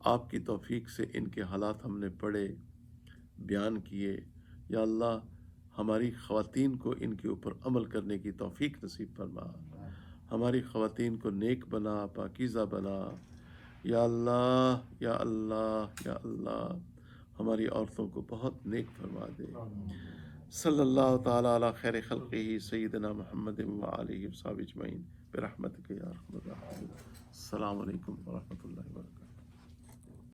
آپ کی توفیق سے ان کے حالات ہم نے پڑھے، بیان کیے۔ یا اللہ ہماری خواتین کو ان کے اوپر عمل کرنے کی توفیق نصیب فرما، ہماری خواتین کو نیک بنا، پاکیزہ بنا۔ یا اللہ یا اللہ یا اللہ ہماری عورتوں کو بہت نیک فرما دے۔ صلی اللہ تعالیٰ علی خیر خلقہ سیدنا محمد وآلہ وصحبہ اجمعین برحمتک یا ارحم الراحمین۔ السلام علیکم ورحمۃ اللہ وبرکاتہ۔